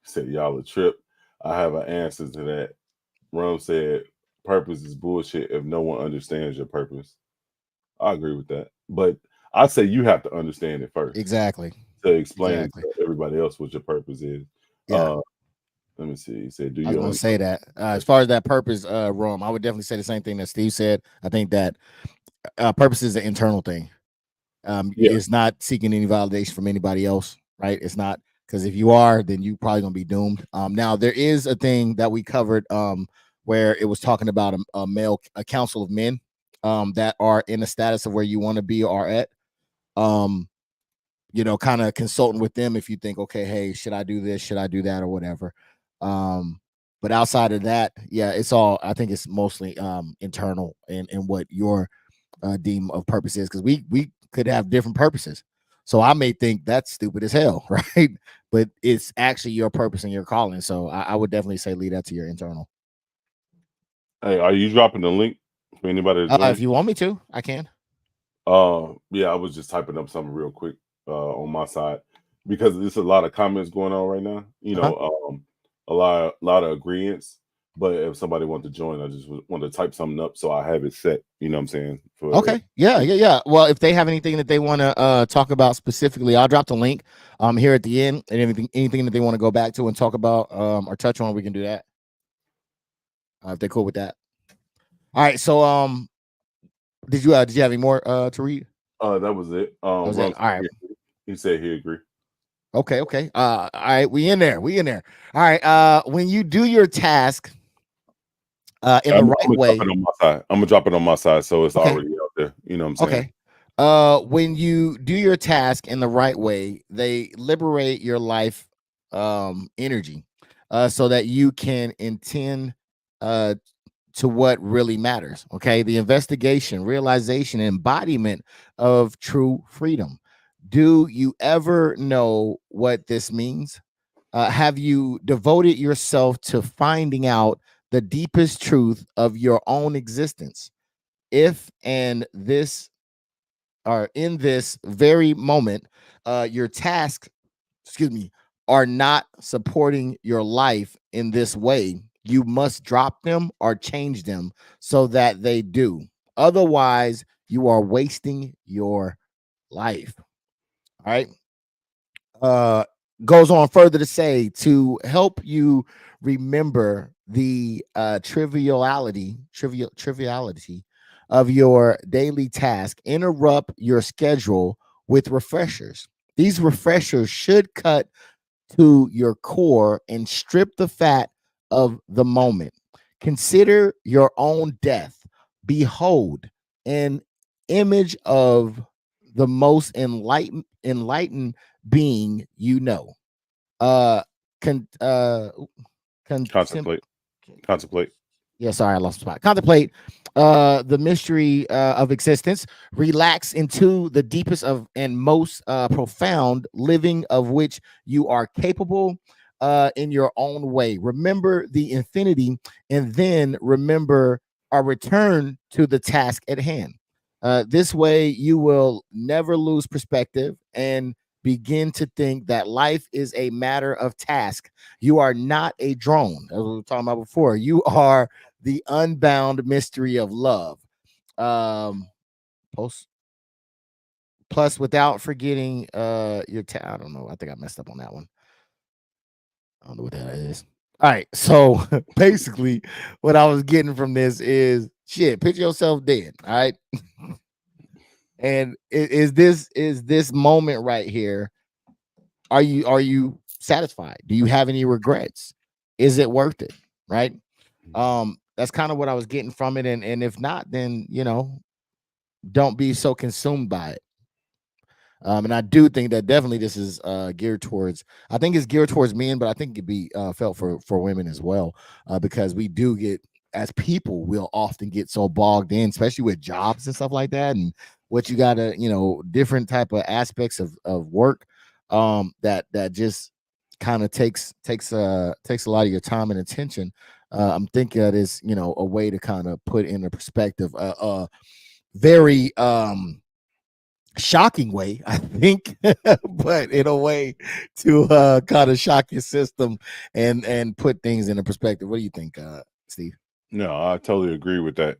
Said y'all a trip. I have an answer to that. Rum said purpose is bullshit if no one understands your purpose. I agree with that. But I say you have to understand it first Exactly. to explain Exactly. to everybody else what your purpose is. Yeah. Uh, Let me see. He said, "Do I was your going own." to say that as far as that purpose, Rome, I would definitely say the same thing that Steve said. I think that purpose is an internal thing. Yeah, It's not seeking any validation from anybody else, right? It's not, because if you are, then you probably gonna be doomed. Now there is a thing that we covered where it was talking about a council of men that are in a status of where you want to be or are at. Um, kind of consulting with them if you think, okay, hey, should I do this? Should I do that or whatever? But outside of that, yeah, I think it's mostly internal and what your deem of purpose is, because we could have different purposes. So I may think that's stupid as hell, right? But it's actually your purpose and your calling. So I would definitely say lead that to your internal. hey, are you dropping the link for anybody to If join? you want me to, I can. Yeah, I was just typing up something real quick on my side because there's a lot of comments going on right now. Uh-huh. A lot of agreements. But if somebody wants to join, I just want to type something up so I have it set. You know what I'm saying? Okay. Yeah. Well, if they have anything that they want to talk about specifically, I'll drop the link here at the end, and anything that they want to go back to and talk about or touch on, we can do that. If they're cool with that. All right. So did you have any more to read? That was it. That was it. All right. He said he agreed. Okay. All right, we in there. All right. When you do your task in the right way, I'm gonna drop it on my side, so it's already out there. You know what I'm saying? Okay. When you do your task in the right way, they liberate your life energy, so that you can intend to what really matters. Okay. The investigation, realization, embodiment of true freedom. Do you ever know what this means? Have you devoted yourself to finding out the deepest truth of your own existence? If and this or in this very moment, your tasks, are not supporting your life in this way, you must drop them or change them so that they do. Otherwise, you are wasting your life. All right. Goes on further to say, to help you remember the triviality of your daily task, interrupt your schedule with refreshers. These refreshers should cut to your core and strip the fat of the moment. Consider your own death. Behold an image of the most enlightened being you know. Uh, con, uh, Contemplate. Yeah, sorry, I lost the spot. Contemplate the mystery of existence. Relax into the deepest of and most profound living of which you are capable in your own way. Remember the infinity, and then remember or return to the task at hand. This way, you will never lose perspective and begin to think that life is a matter of task. You are not a drone, as we were talking about before. You are the unbound mystery of love. Post plus without forgetting your I don't know. I think I messed up on that one. I don't know what that is. All right. So basically, what I was getting from this is shit, picture yourself dead. All right. And is this moment right here? Are you satisfied? Do you have any regrets? Is it worth it? Right. That's kind of what I was getting from it. And if not, then don't be so consumed by it. And I do think that definitely this is geared towards, I think it's geared towards men, but I think it could be felt for women as well, because we do get, as people, we'll often get so bogged in, especially with jobs and stuff like that, and what you gotta, different type of aspects of work, that just kind of takes a lot of your time and attention. I'm thinking that is, a way to kind of put in a perspective, very shocking way, I think, but in a way to kind of shock your system and put things in a perspective. What do you think, Steve? No, I totally agree with that.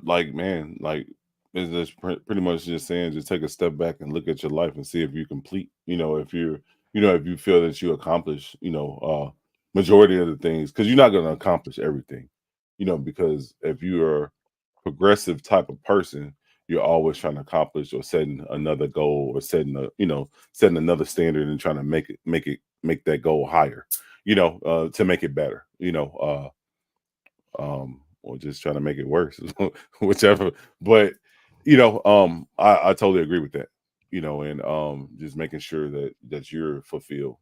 Like, man, like, it's just pretty much just saying, just take a step back and look at your life and see if you're complete. If if you feel that you accomplish, majority of the things, because you're not going to accomplish everything, because if you are a progressive type of person, you're always trying to accomplish or setting another goal or setting another standard and trying to make that goal higher, to make it better, or just trying to make it worse, whichever. But I totally agree with that. And just making sure that you're fulfilled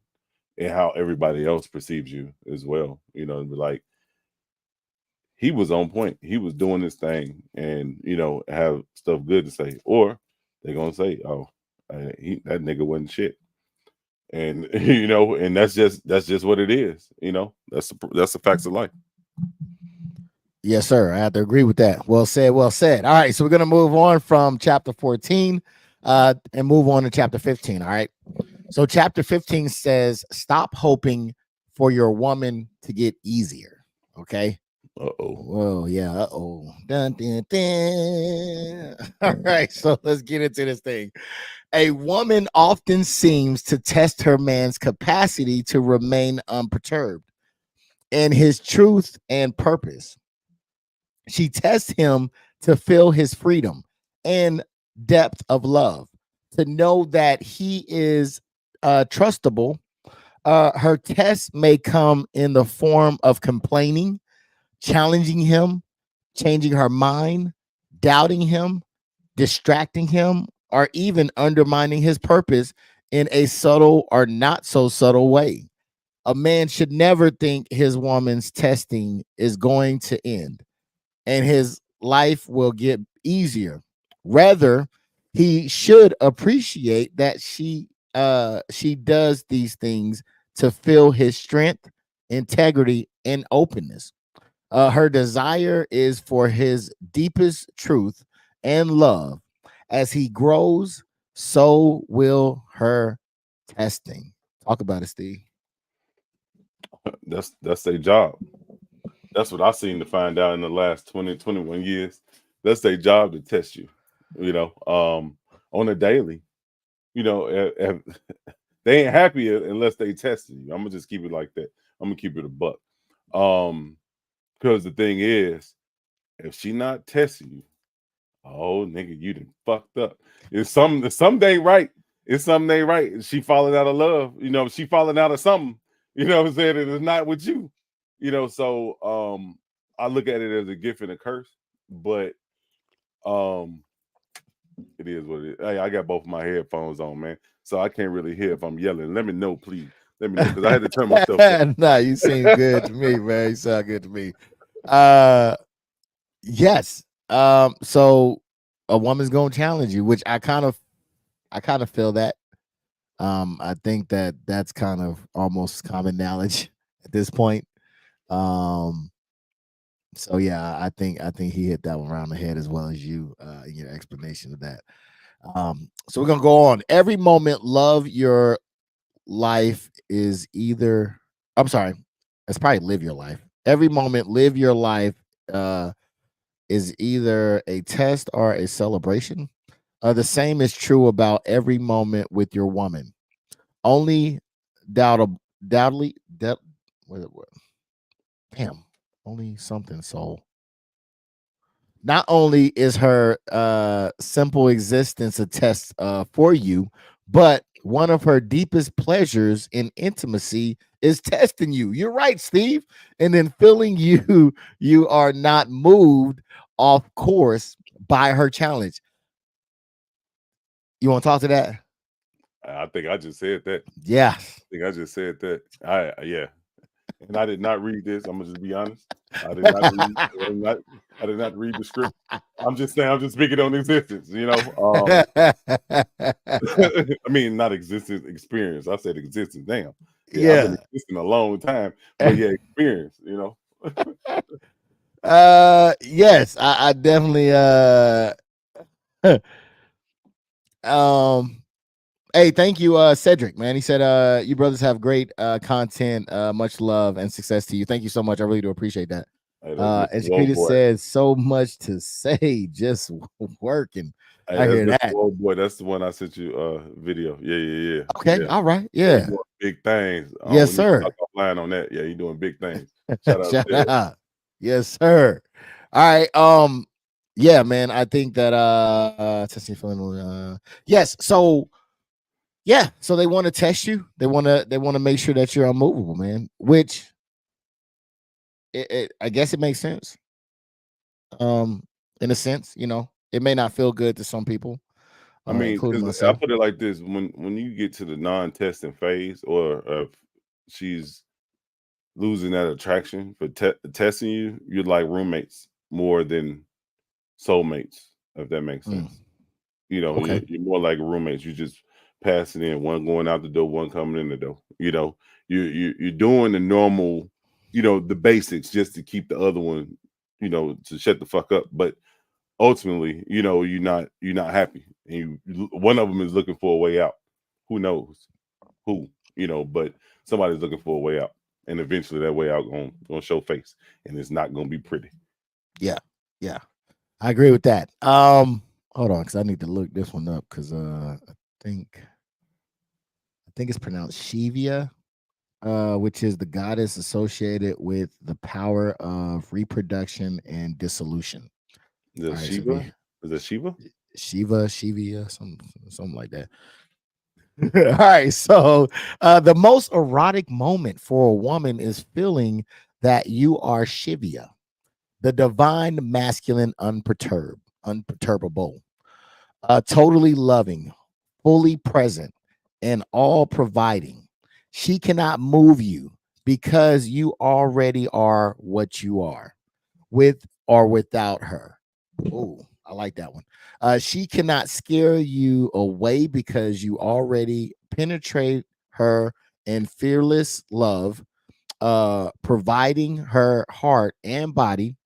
and how everybody else perceives you as well. Like, he was on point. He was doing this thing, and have stuff good to say, or they're gonna say, "Oh, that nigga wasn't shit," and and that's just what it is. That's the facts of life. Yes, sir. I have to agree with that. Well said. Well said. All right. So we're going to move on from chapter 14 and move on to chapter 15. All right. So chapter 15 says, stop hoping for your woman to get easier. Okay. Uh-oh. Whoa, yeah. Uh-oh. Dun, dun, dun. All right. So let's get into this thing. A woman often seems to test her man's capacity to remain unperturbed in his truth and purpose. She tests him to feel his freedom and depth of love, to know that he is trustable. Her tests may come in the form of complaining, challenging him, changing her mind, doubting him, distracting him, or even undermining his purpose in a subtle or not so subtle way. A man should never think his woman's testing is going to end and his life will get easier. Rather, he should appreciate that she does these things to feel his strength, integrity, and openness. Her desire is for his deepest truth and love. As he grows, so will her testing. Talk about it, Steve. That's their job. That's what I seen to find out in the last 20, 21 years. That's their job to test you, on a daily. They ain't happy unless they testing you. I'm gonna just keep it like that. I'm gonna keep it a buck. Because the thing is, if she not testing you, oh nigga, you done fucked up. If something ain't right, it's something ain't right. She falling out of love, she falling out of something, what I'm saying? And it's not with you. So I look at it as a gift and a curse, but um it is what it is. Hey, I got both of my headphones on, man. So I can't really hear if I'm yelling. Let me know, please. Let me know, because I had to turn myself down. Nah, you seem good to me, man. You sound good to me. Yes. So a woman's gonna challenge you, which I kind of feel that. I think that that's kind of almost common knowledge at this point. Um, so yeah, I think he hit that one around the head as well as you in your explanation of that. So we're gonna go on. Every moment, love your life is either. I'm sorry, it's probably live your life. Every moment, live your life. Is either a test or a celebration. The same is true about every moment with your woman. Only doubtedly, what, damn, only something soul. Not only is her simple existence a test for you, but one of her deepest pleasures in intimacy is testing you. You're right, Steve. And then feeling you are not moved off course by her challenge. You want to talk to that? I think I just said that. Yeah. I think I just said that. Yeah. And I did not read this. I'm gonna just be honest. I did not read. I did not read the script. I'm just saying. I'm just speaking on existence. I mean, not existence, experience. I said existence. Damn. Yeah, I've been Yeah. existing a long time. But yeah, experience. Yes, I definitely um hey, thank you, Cedric, man. He said, you brothers have great content, much love and success to you. Thank you so much. I really do appreciate that. Hey, that's And Mr. Old Shakita Boy. said so much to say, just working. Hey, I that's hear Mr. that. Old Boy. That's the one I sent you video. Yeah. Okay, Yeah. all right, Yeah, he yeah. doing big things. Yes, We need to sir. talk offline on that. Yeah, he doing big things. Shout out Shout to that. out. Yes, sir. All right. Yeah, man. I think that testing feeling yes. So yeah, so they want to test you. They want to make sure that you're unmovable, man. Which I guess it makes sense. Um, in a sense, it may not feel good to some people, I mean, including because I myself. put it like this: when you get to the non-testing phase, or if she's losing that attraction for testing you, you're like roommates more than soulmates, if that makes Mm, sense. You're, okay. you're more like roommates. You just passing in, one going out the door, one coming in the door. You're doing the normal, the basics just to keep the other one, to shut the fuck up. But ultimately, you're not happy, and one of them is looking for a way out. Who knows who? But somebody's looking for a way out. and eventually that way out gonna show face, and it's not gonna be pretty. Yeah, yeah, I agree with that. Hold on, because I need to look this one up because think I think it's pronounced Shivia, which is the goddess associated with the power of reproduction and dissolution. The All right, so Shiva, is it Shiva? Shiva, Shivia, something like that. All right, so the most erotic moment for a woman is feeling that you are Shivia, the divine masculine, unperturbable, totally loving, fully present, and all providing. She cannot move you because you already are what you are, with or without her. Oh, I like that one. She cannot scare you away because you already penetrate her in fearless love, providing her heart and body.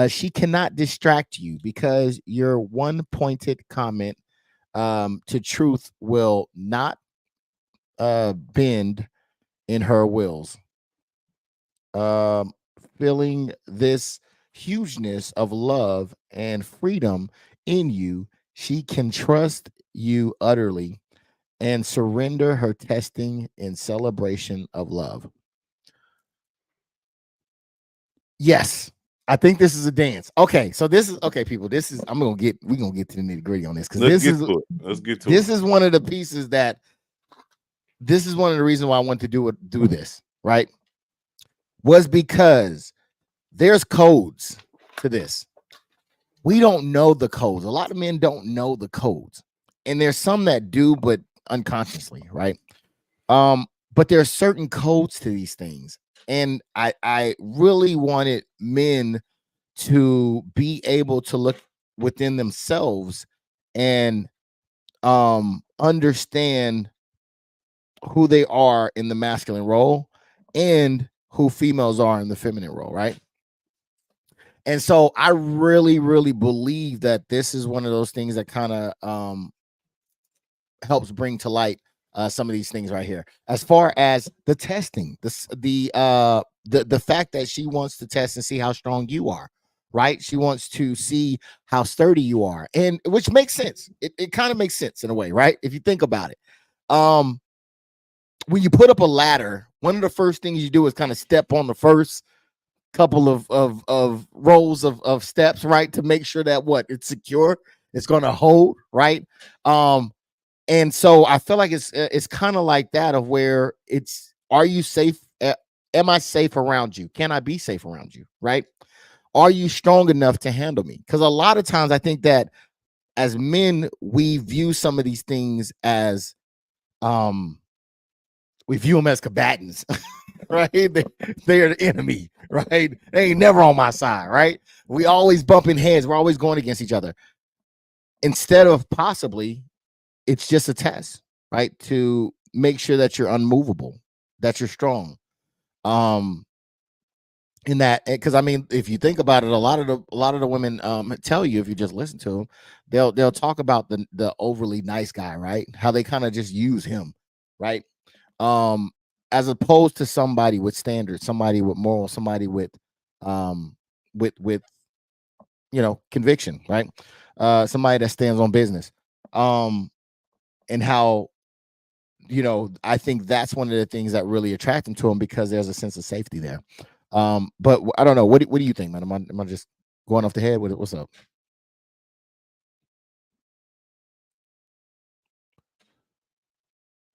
She cannot distract you because your one pointed comment to truth will not bend in her wills. Um, Feeling this hugeness of love and freedom in you, she can trust you utterly and surrender her testing in celebration of love. Yes, I think this is a dance. Okay, so this is okay, people. This is we're gonna get to the nitty gritty on this because Let's get to it. Let's get to it. this is one of the pieces that this is one of the reasons why I want to do this, right? Was because there's codes to this. We don't know the codes. A lot of men don't know the codes. And there's some that do, but unconsciously, right? But there are certain codes to these things. And I really wanted men to be able to look within themselves and understand who they are in the masculine role and who females are in the feminine role, right? And so I really, really believe that this is one of those things that kind of helps bring to light some of these things right here. As far as the testing, the fact that she wants to test and see how strong you are, right? She wants to see how sturdy you are, and which makes sense. It kind of makes sense in a way, right? If you think about it. Um, when you put up a ladder, one of the first things you do is kind of step on the first couple of rows of steps, right, to make sure that what it's secure, it's going to hold, right. And so I feel like it's kind of like that of where it's, are you safe? Am I safe around you? Can I be safe around you, right? Are you strong enough to handle me? Because a lot of times I think that as men we view some of these things as um we view them as combatants. Right? They're the enemy, right? They ain't never on my side, right? We always bumping heads. We're always going against each other. Instead of possibly, it's just a test, right? To make sure that you're unmovable, that you're strong. Um, in that, because I mean, if you think about it, a lot of the women tell you, if you just listen to them, they'll talk about the overly nice guy, right? How they kind of just use him, right? um as opposed to somebody with standards, somebody with morals, somebody um with conviction, right? Somebody that stands on business. Um and how, I think that's one of the things that really attract them to them, because there's a sense of safety there. But I don't know, what do you think, man? Am I just going off the head with it? What's up?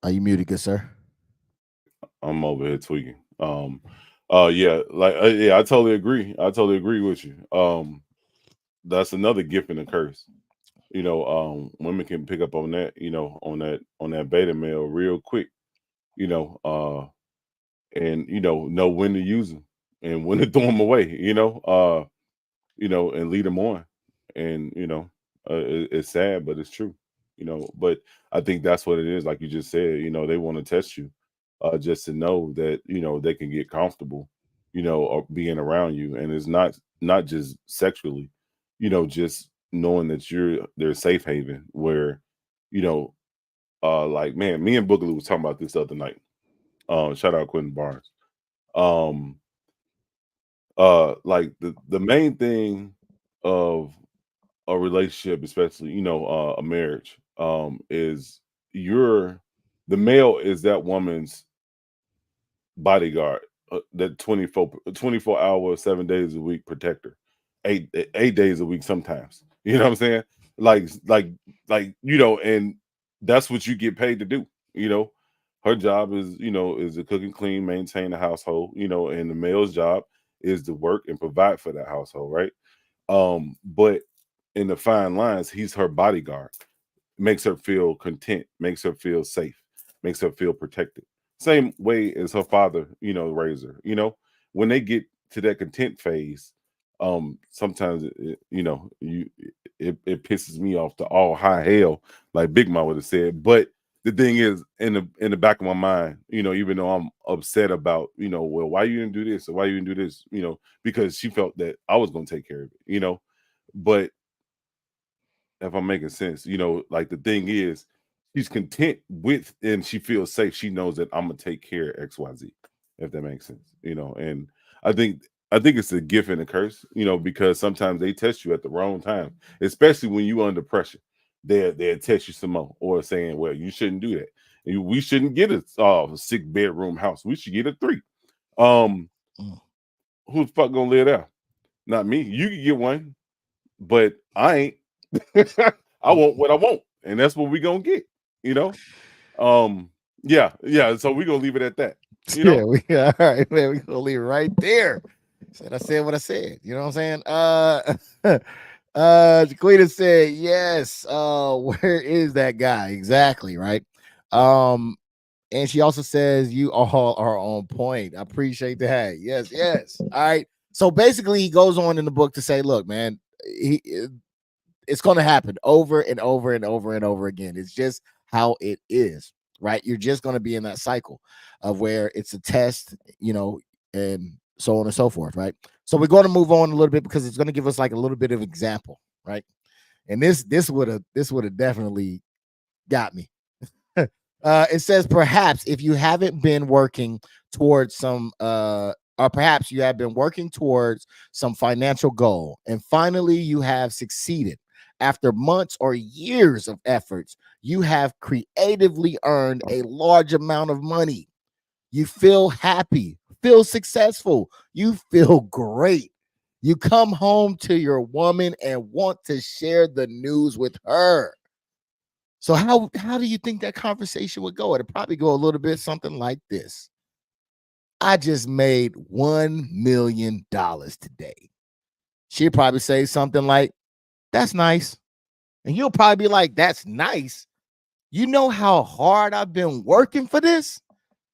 Are you muted, good sir? I'm over here tweaking. Yeah, like yeah, I totally agree. I totally agree with you. That's another gift and a curse. Women can pick up on that. On that beta male real quick. You know, and know when to use them and when to throw them away. And lead them on. And it's sad, but it's true. But I think that's what it is. Like you just said, they want to test you, just to know that they can get comfortable, or being around you, and it's not just sexually, just knowing that you're their safe haven where, you know, like man, me and Boogaloo was talking about this the other night. Shout out Quentin Barnes. Um, like the main thing of a relationship, especially a marriage, is you're the male is that woman's bodyguard, that 24 hour, 7 days a week protector, 8 days a week sometimes. You know what I'm saying? Like and that's what you get paid to do. You know, her job is to cook and clean, maintain the household. And the male's job is to work and provide for that household, right? But in the fine lines, he's her bodyguard, makes her feel content, makes her feel safe, makes her feel protected. Same way as her father, raised her. When they get to that content phase, sometimes it pisses me off to all high hell, like Big Ma would have said. But the thing is, in the back of my mind, even though I'm upset about, well, why you didn't do this or why you didn't do this, because she felt that I was going to take care of it. But if I'm making sense, like the thing is, she's content with and she feels safe. She knows that I'm gonna take care of XYZ, if that makes sense, and I think I think it's a gift and a curse, because sometimes they test you at the wrong time, especially when you under pressure. They'll test you some more or saying, well, you shouldn't do that. We shouldn't get a 6 bedroom house. We should get a 3. Um, Mm. who the fuck gonna live there? Not me. You can get one, but I ain't. I want what I want, and that's what we gonna get. You know. Yeah, yeah. So we gonna leave it at that. You Yeah, know. all right, man. We gonna leave it right there. I said what I said. You know what I'm saying? Jaquita said, yes. Where is that guy? Exactly, right. Um, and she also says you all are on point. I appreciate that. Yes, yes. All right. So basically, he goes on in the book to say, look, man, he it's going to happen over and over and over and over again. It's just how it is, right? You're just going to be in that cycle of where it's a test, and so on and so forth, right? So we're going to move on a little bit because it's going to give us like a little bit of example, right? And this would have definitely got me. It says perhaps if you haven't been working towards some or perhaps you have been working towards some financial goal and finally you have succeeded. After months or years of efforts, you have creatively earned a large amount of money. You feel happy, feel successful, you feel great. You come home to your woman and want to share the news with her. So how do you think that conversation would go? It'd probably go a little bit something like this. I just made $1 million today. She'd probably say something like, that's nice. And you'll probably be like, that's nice. You know how hard I've been working for this?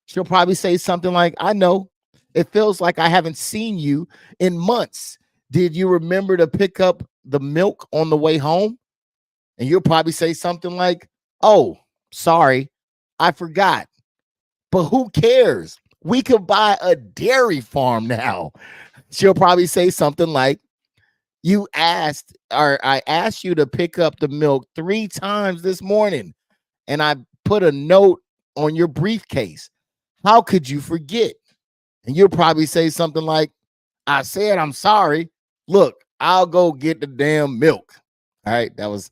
She'll probably say something like, I know. It feels like I haven't seen you in months. Did you remember to pick up the milk on the way home? And you'll probably say something like, oh, sorry, I forgot. But who cares? We could buy a dairy farm now. She'll probably say something like, you asked, or I asked you to pick up the milk 3 times this morning, and I put a note on your briefcase. How could you forget? And you'll probably say something like, I said I'm sorry. Look, I'll go get the damn milk. All right. That's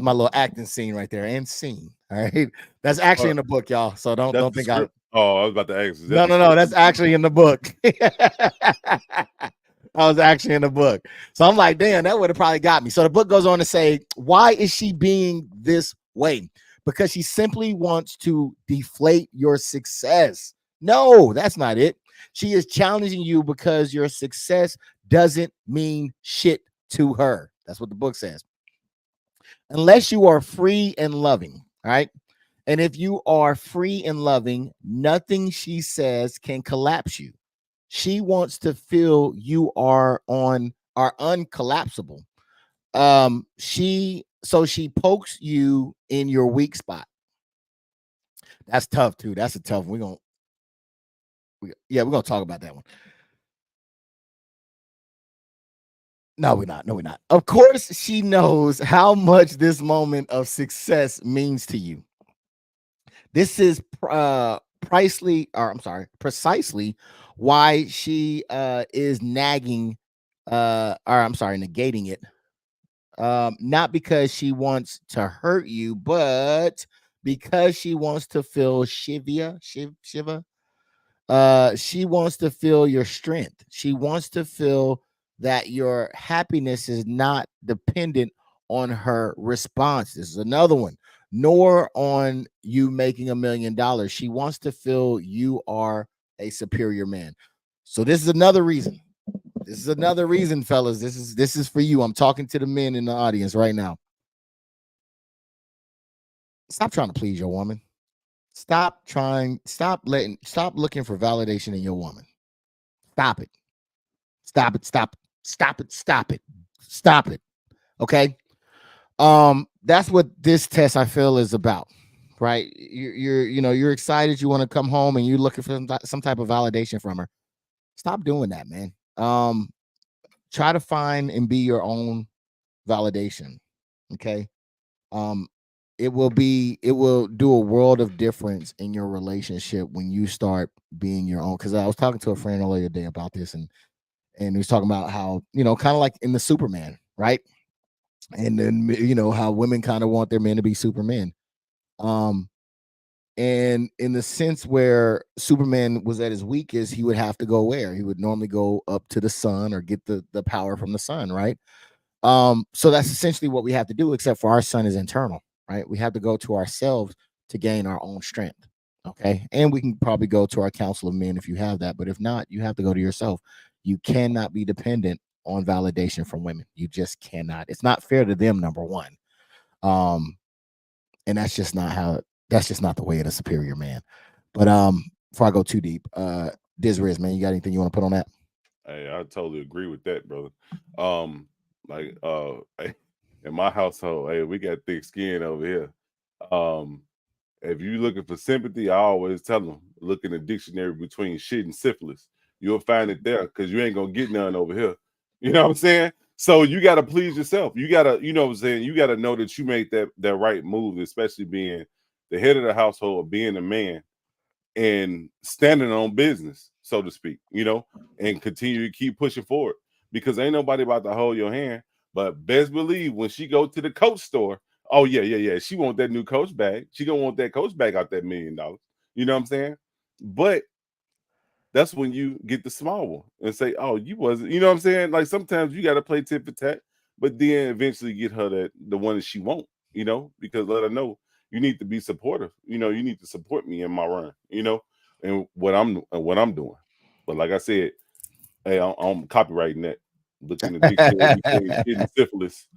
my little acting scene right there. And scene. All right. That's actually Uh, in the book, y'all. So don't that's don't the think I script. Oh, I was about to ask. Is that no, the no, no. script? That's actually in the book. I was actually in the book. So I'm like, damn, that would have probably got me. So the book goes on to say, why is she being this way? Because she simply wants to deflate your success. No, that's not it. She is challenging you because your success doesn't mean shit to her. That's what the book says. Unless you are free and loving, all right? And if you are free and loving, nothing she says can collapse you. She wants to feel you are uncollapsible. She pokes you in your weak spot. That's tough too. That's a tough one. We're gonna talk about that one. No, we're not. No, we're not. Of course, she knows how much this moment of success means to you. This is precisely why she is nagging, or I'm sorry, negating it. Not because she wants to hurt you, but because she wants to feel Shiva. She wants to feel your strength. She wants to feel that your happiness is not dependent on her response. This is another one, nor on you making $1 million. She wants to feel you are a superior man. So this is another reason. This is another reason, fellas. This is for you. I'm talking to the men in the audience right now. Stop trying to please your woman. Stop looking for validation in your woman. Stop it. Stop it. Stop it. Stop it. Stop it. Stop it. Okay. That's what this test I feel is about. Right. You're excited, you want to come home and you're looking for some type of validation from her. Stop doing that, man. Try to find and be your own validation. Okay. Um, it will do a world of difference in your relationship when you start being your own. Because I was talking to a friend earlier today about this, and he was talking about how, kind of like in the Superman, right? And then how women kind of want their men to be Supermen. Um, and in the sense where Superman was at his weakest, he would have to go where? He would normally go up to the sun or get the power from the sun, right? So that's essentially what we have to do, except for our sun is internal, right? We have to go to ourselves to gain our own strength. Okay. And we can probably go to our council of men if you have that. But if not, you have to go to yourself. You cannot be dependent on validation from women. You just cannot. It's not fair to them, number one. Um, and that's just not the way of a superior man. But before I go too deep, Riz, man, you got anything you want to put on that? Hey, I totally agree with that, brother. Like in my household, hey, we got thick skin over here. Um, if you looking for sympathy, I always tell them look in the dictionary between shit and syphilis. You'll find it there because you ain't gonna get none over here. You know what I'm saying? So you gotta please yourself. You gotta, you know what I'm saying? You gotta know that you made that right move, especially being the head of the household, being a man and standing on business, so to speak, and continue to keep pushing forward because ain't nobody about to hold your hand. But best believe when she go to the coach store, oh yeah, she want that new coach bag. She gonna want that coach bag out that $1 million. You know what I'm saying? But that's when you get the small one and say, oh, you wasn't, you know what I'm saying? Like sometimes you got to play tit for tat, but then eventually get her the one that she won't, because let her know you need to be supportive. You need to support me in my run, and what I'm doing. But like I said, hey, I'm copywriting that. Look in the dictionary between shit and syphilis.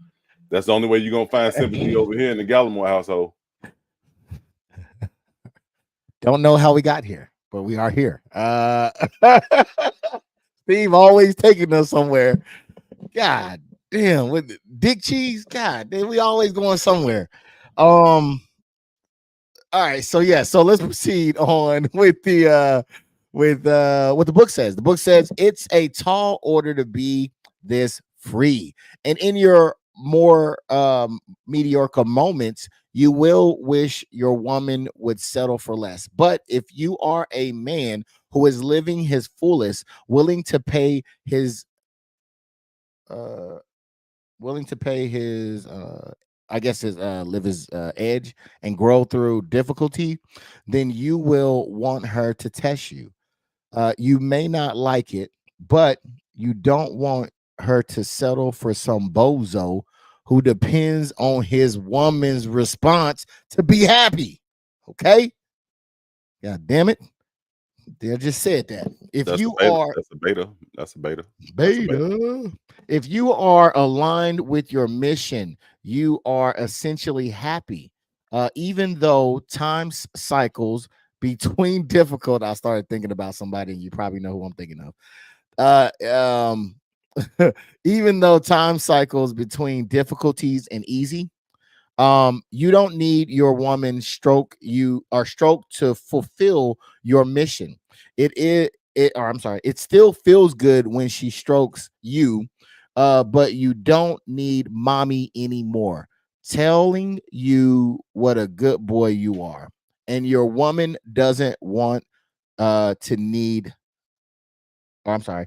That's the only way you're gonna find sympathy over here in the Gallimore household. Don't know how we got here, but we are here. Steve always taking us somewhere. God damn, with Dick Cheese. God damn, we always going somewhere. All right, so yeah, so let's proceed on with the with what the book says. The book says it's a tall order to be this free. And in your more mediocre moments, you will wish your woman would settle for less. But if you are a man who is living his fullest, uh willing to pay his I guess his live his edge and grow through difficulty, then you will want her to test you. You may not like it, but you don't want her to settle for some bozo who depends on his woman's response to be happy. Okay? God damn it. They just said that. If That's a you beta. are That's a beta. That's a beta. That's a beta. beta. If you are aligned with your mission, you are essentially happy. Even though time cycles between difficult, I started thinking about somebody, and you probably know who I'm thinking of. Even though time cycles between difficulties and easy, you don't need your woman stroke to fulfill your mission. It still feels good when she strokes you, but you don't need mommy anymore telling you what a good boy you are. And your woman doesn't want to need or I'm sorry,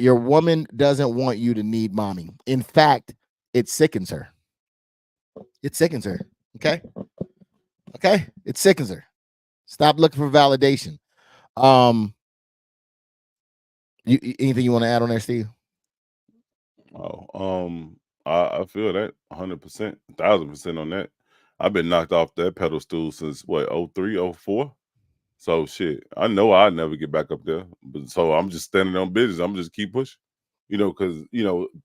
your woman doesn't want you to need mommy. In fact, it sickens her. It sickens her. Okay. Okay. It sickens her. Stop looking for validation. Um, anything you want to add on there, Steve? Oh, I feel that 100%, 1,000% on that. I've been knocked off that pedestal since what, 03, 04. So shit, I know I'd never get back up there. But so I'm just standing on business. I'm just keep pushing. Because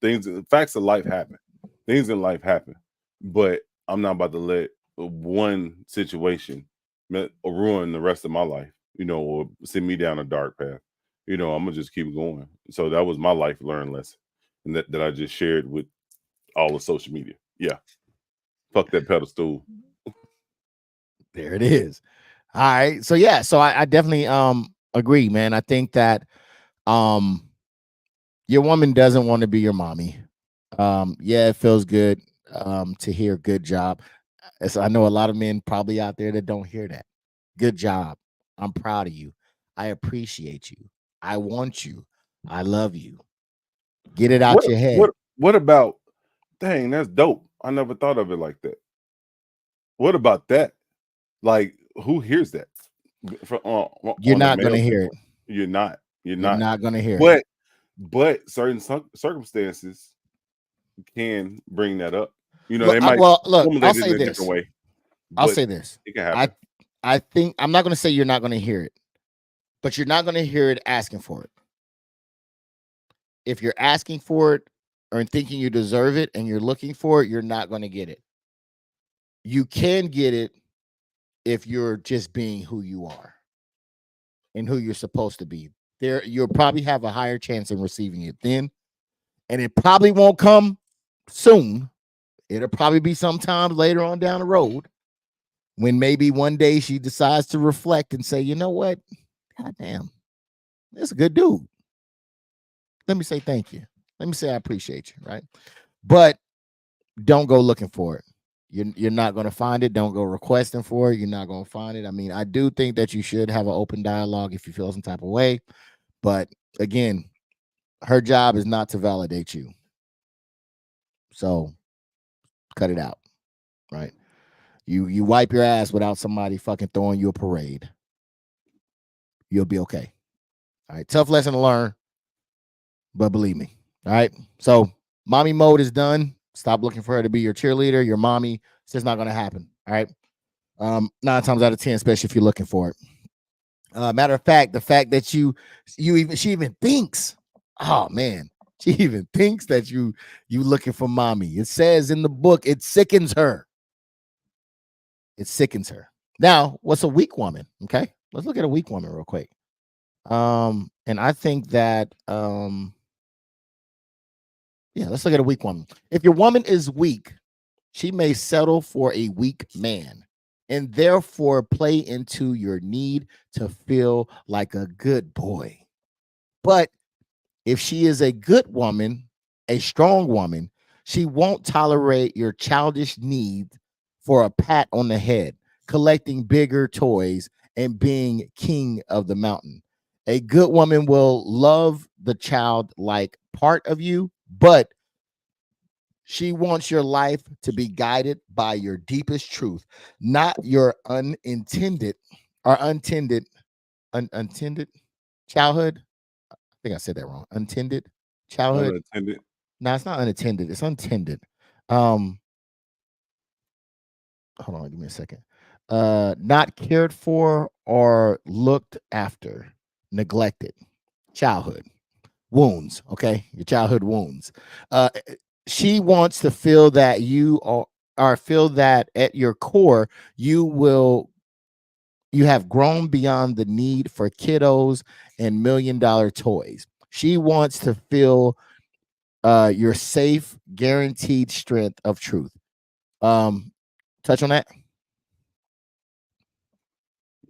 things, facts of life happen. Things in life happen. But I'm not about to let one situation ruin the rest of my life, or send me down a dark path. I'm gonna just keep going. So that was my life learned lesson. And that I just shared with all of social media. Yeah. Fuck that pedestal. There it is. All right. So yeah, so I definitely agree, man. I think that um your woman doesn't want to be your mommy. Yeah, it feels good to hear good job. So I know a lot of men probably out there that don't hear that. Good job. I'm proud of you. I appreciate you. I want you. I love you. Get it What out your head. what what about, dang, that's dope. I never thought of it like that. What about that? Like, who hears that from You're on a not male gonna hear it. standpoint? You're not. You're You're not. not gonna hear it. But certain circumstances can bring that up. Look, They might well, look, I'll formulate it say in a different this. way, I'll but say this. it can I happen. I think I'm not gonna say you're not gonna hear it, but you're not gonna hear it asking for it. If you're asking for it or thinking you deserve it and you're looking for it, you're not gonna get it. You can get it if you're just being who you are and who you're supposed to be. There, you'll probably have a higher chance in receiving it then, and it probably won't come soon. It'll probably be sometime later on down the road when maybe one day she decides to reflect and say, you know what? God damn, that's a good dude. Let me say thank you. Let me say I appreciate you, right? But don't go looking for it. You're not going to find it. Don't go requesting for it. You're not going to find it. I mean, I do think that you should have an open dialogue if you feel some type of way. But again, her job is not to validate you. So cut it out, right? You wipe your ass without somebody fucking throwing you a parade. You'll be okay. All right. Tough lesson to learn, but believe me. All right. So mommy mode is done. Stop looking for her to be your cheerleader, your mommy. It's just not gonna happen. All right. 9 times out of 10, especially if you're looking for it. Matter of fact, the fact that she even thinks, oh man, she even thinks that you looking for mommy. It says in the book, it sickens her. It sickens her. Now, what's a weak woman? Okay, let's look at a weak woman real quick. And I think that yeah, let's look at a weak woman. If your woman is weak, she may settle for a weak man and therefore play into your need to feel like a good boy. But if she is a good woman, a strong woman, she won't tolerate your childish need for a pat on the head, collecting bigger toys, and being king of the mountain. A good woman will love the childlike part of you, but she wants your life to be guided by your deepest truth, not your unintended or untended childhood. I think I said that wrong. Untended childhood. Unattended. No, it's not unattended. It's untended. Um, hold on, give me a second. Not cared for or looked after, neglected childhood wounds. Okay, your childhood wounds. She wants to feel that you are, or feel that at your core you have grown beyond the need for kiddos and $1 million toys. She wants to feel your safe, guaranteed strength of truth. Um, touch on that.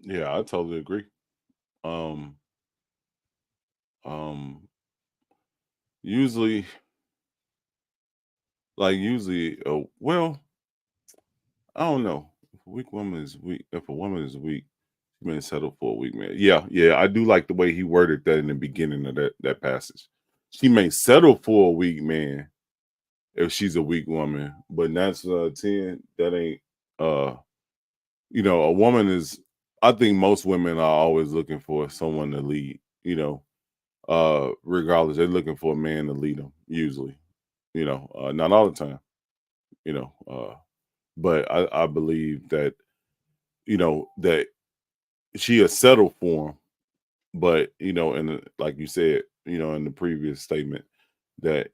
Yeah, I totally agree. Um, um, usually, well, I don't know. If a weak woman is weak, if a woman is weak, Been settled for a week, man. Yeah, yeah. I do like the way he worded that in the beginning of that passage. She may settle for a weak man if she's a weak woman, but that's 10. That ain't a woman is. I think most women are always looking for someone to lead. Regardless, they're looking for a man to lead them. Usually, not all the time. You know, uh, but I believe that that she has settled for him. But like you said, in the previous statement, that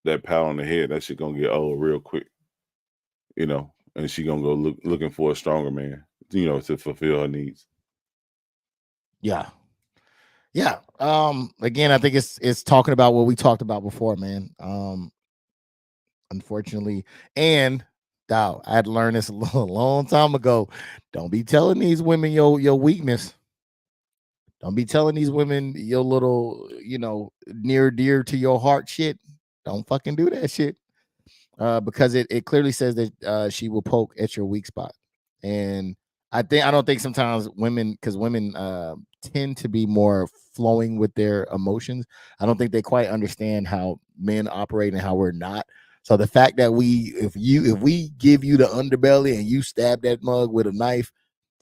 that pat on the head, that shit gonna get old real quick. And she gonna go looking for a stronger man, to fulfill her needs. Yeah. Yeah. Again, I think it's talking about what we talked about before, man. Unfortunately, and I had learned this a long time ago. Don't be telling these women your weakness. Don't be telling these women your little, near dear to your heart shit. Don't fucking do that shit. Because it clearly says that she will poke at your weak spot. And I don't think sometimes women, because women tend to be more flowing with their emotions. I don't think they quite understand how men operate and how we're not. So the fact that if we give you the underbelly and you stab that mug with a knife,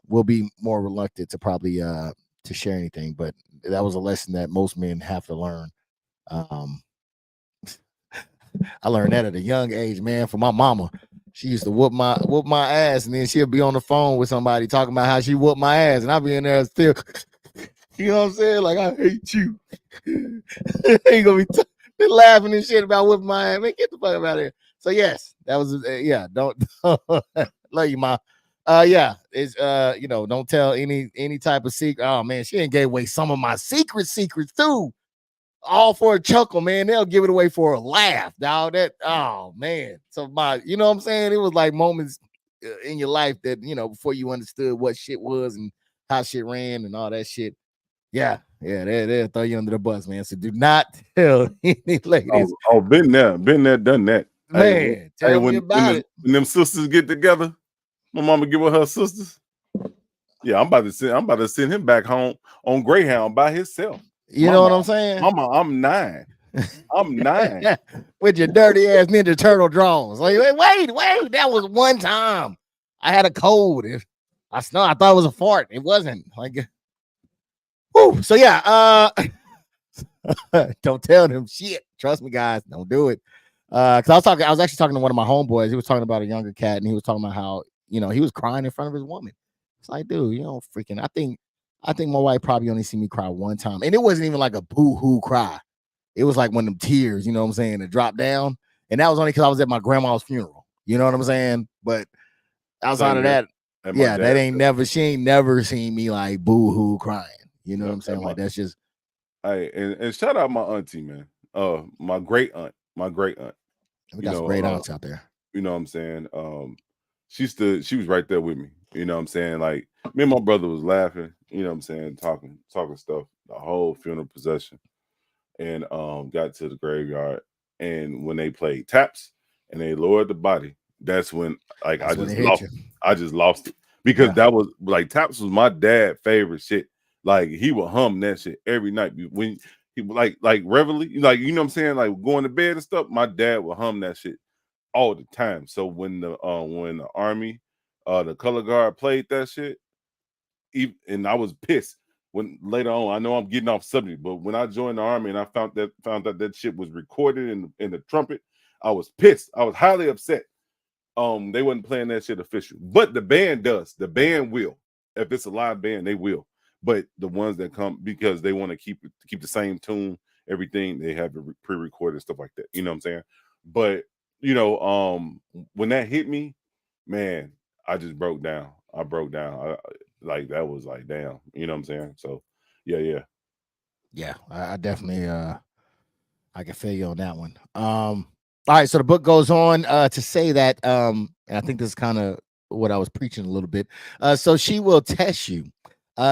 we'll be more reluctant to probably to share anything. But that was a lesson that most men have to learn. I learned that at a young age, man, from my mama. She used to whoop my ass, and then she'll be on the phone with somebody talking about how she whooped my ass, and I'll be in there still, you know what I'm saying? Like, I hate you. Ain't gonna be laughing and shit about whooping my ass. Man, get the fuck out of here. So yes, that was don't love you, ma. Yeah, it's don't tell any type of secret. Oh man, she ain't gave away some of my secrets too. All for a chuckle, man. They'll give it away for a laugh, dog. Oh man. So you know what I'm saying? It was like moments in your life that before you understood what shit was and how shit ran and all that shit. Yeah, they'll throw you under the bus, man. So do not tell any ladies. Oh, been there, done that. Man, tell me when about it. when them sisters get together, my mama give her sisters. Yeah, I'm about to send him back home on Greyhound by himself. You know what I'm saying? Mama, I'm 9. I'm 9. With your dirty ass Ninja Turtle drones. Like, wait, that was one time. I had a cold. I thought it was a fart. It wasn't. Like, whew. So yeah, don't tell them shit. Trust me, guys, don't do it. Because I was actually talking to one of my homeboys. He was talking about a younger cat, and he was talking about how he was crying in front of his woman. It's like, dude, freaking. I think my wife probably only seen me cry one time, and it wasn't even like a boo-hoo cry. It was like one of them tears, you know what I'm saying, to drop down, and that was only because I was at my grandma's funeral. You know what I'm saying? But outside of that, yeah, she ain't never seen me like boo-hoo crying. You know what I'm saying? Like that's just. Hey, and shout out my auntie, man. My great aunt. We got some great aunts out there. You know what I'm saying? She was right there with me. You know what I'm saying? Like me and my brother was laughing, you know what I'm saying, talking stuff the whole funeral procession. And got to the graveyard. And when they played taps and they lowered the body, that's when I just lost it. Because that was like taps was my dad's favorite shit. Like he would hum that shit every night when he like reveille, like you know what I'm saying, like going to bed and stuff. My dad would hum that shit all the time. So when the army, the color guard played that shit, and I was pissed when later on. I know I'm getting off subject, but when I joined the army and I found out that shit was recorded in the trumpet, I was pissed. I was highly upset. They wasn't playing that shit official, but the band does. The band will. If it's a live band, they will. But the ones that come because they want to keep the same tune, everything, they have it pre-recorded, stuff like that. You know what I'm saying? But when that hit me, man, I just broke down. I broke down. Like that was like damn. You know what I'm saying? So yeah. I definitely I can feel you on that one. All right, so the book goes on to say that and I think this is kind of what I was preaching a little bit. So she will test you.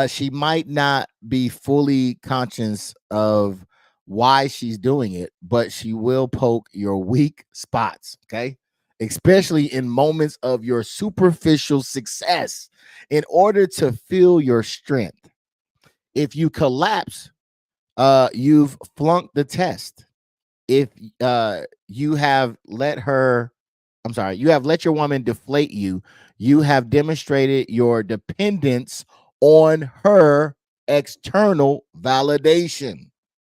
She might not be fully conscious of why she's doing it, but she will poke your weak spots. Okay. especially in moments of your superficial success, in order to feel your strength. If you collapse, you've flunked the test. If you have let her, I'm sorry, you have let your woman deflate you, you have demonstrated your dependence on her external validation.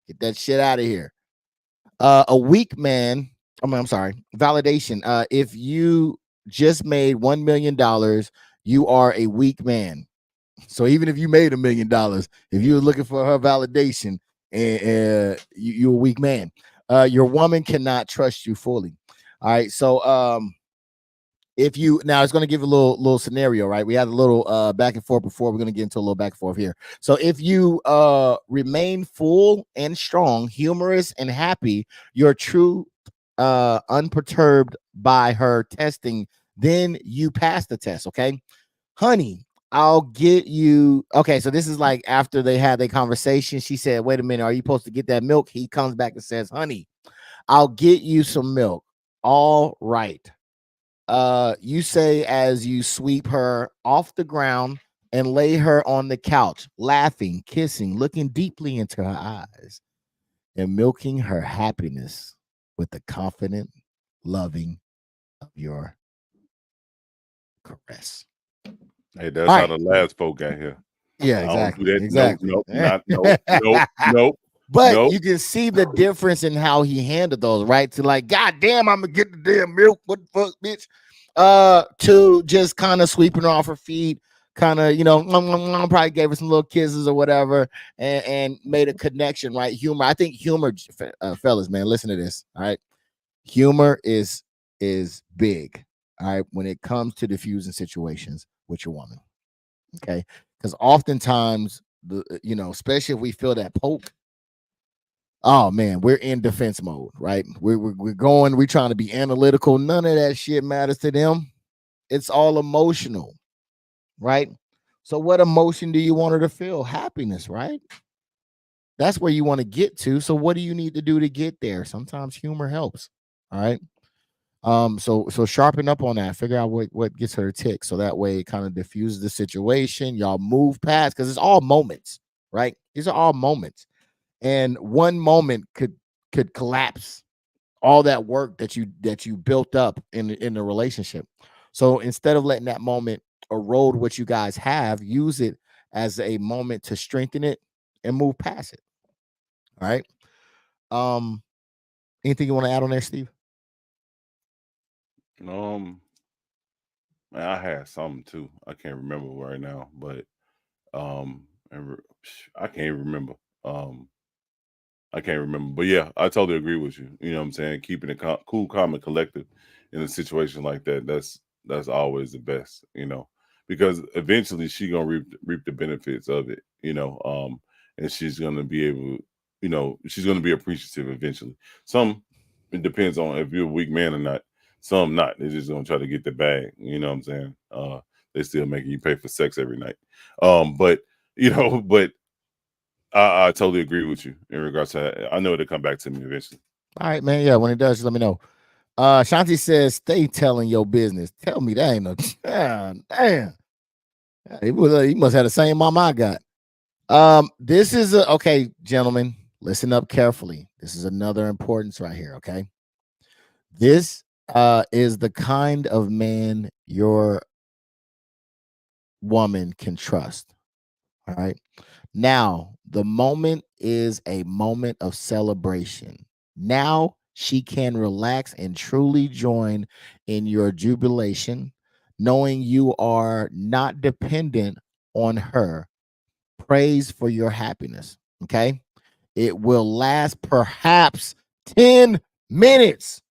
Get that shit out of here. A weak man, I'm sorry, validation. If you just made $1 million, you are a weak man. So even if you made $1 million, if you were looking for her validation, and you're a weak man, your woman cannot trust you fully. All right. So if you, now it's going to give a little scenario, right? We had a little back and forth before. We're going to get into a little back and forth here. So if you remain full and strong, humorous and happy, you're true, unperturbed by her testing, then you pass the test. Okay, honey, I'll get you. Okay, so this is like after they had their conversation. She said, wait a minute, are you supposed to get that milk? He comes back and says, honey, I'll get you some milk. All right. You say as you sweep her off the ground and lay her on the couch, laughing, kissing, looking deeply into her eyes, and milking her happiness with the confident loving of your caress. Hey, that's how the last folk got here. Yeah, I exactly. don't do that. Exactly. Nope. But you can see the difference in how he handled those, right? To like, God damn, I'm gonna get the damn milk. What the fuck, bitch? To just kind of sweeping her off her feet, kind of, probably gave her some little kisses or whatever, and made a connection, right? Humor. I think humor, fellas, man, listen to this. All right. Humor is big. All right, when it comes to diffusing situations with your woman. Okay. Because oftentimes, especially if we feel that poke, oh man, we're in defense mode, right? We're trying to be analytical. None of that shit matters to them. It's all emotional, right? So what emotion do you want her to feel? Happiness, right? That's where you want to get to. So what do you need to do to get there? Sometimes humor helps. All right. So sharpen up on that. Figure out what gets her to tick. So that way it kind of diffuses the situation. Y'all move past, because it's all moments, right? These are all moments. And one moment could collapse all that work that you built up in the relationship. So instead of letting that moment erode what you guys have, use it as a moment to strengthen it and move past it. All right. Um, anything you want to add on there, Steve? Man, I had something too. I can't remember right now, but I can't remember. Um, I can't remember, but yeah, I totally agree with you. You know what I'm saying? Keeping it cool, calm, and collective in a situation like that. That's always the best. Because eventually she gonna reap the benefits of it. And she's gonna be able. She's gonna be appreciative eventually. Some it depends on if you're a weak man or not. Some not. They're just gonna try to get the bag. You know what I'm saying? They still making you pay for sex every night. But but I totally agree with you in regards to that. I know it'll come back to me eventually. All right, man. Yeah, when it does, just let me know. Shanti says, stay telling your business. Tell me that ain't no damn. He must have the same mom I got. This is okay, gentlemen. Listen up carefully. This is another importance right here. Okay. This is the kind of man your woman can trust. All right. Now, the moment is a moment of celebration. Now she can relax and truly join in your jubilation, knowing you are not dependent on her. Praise for your happiness. Okay. It will last perhaps 10 minutes.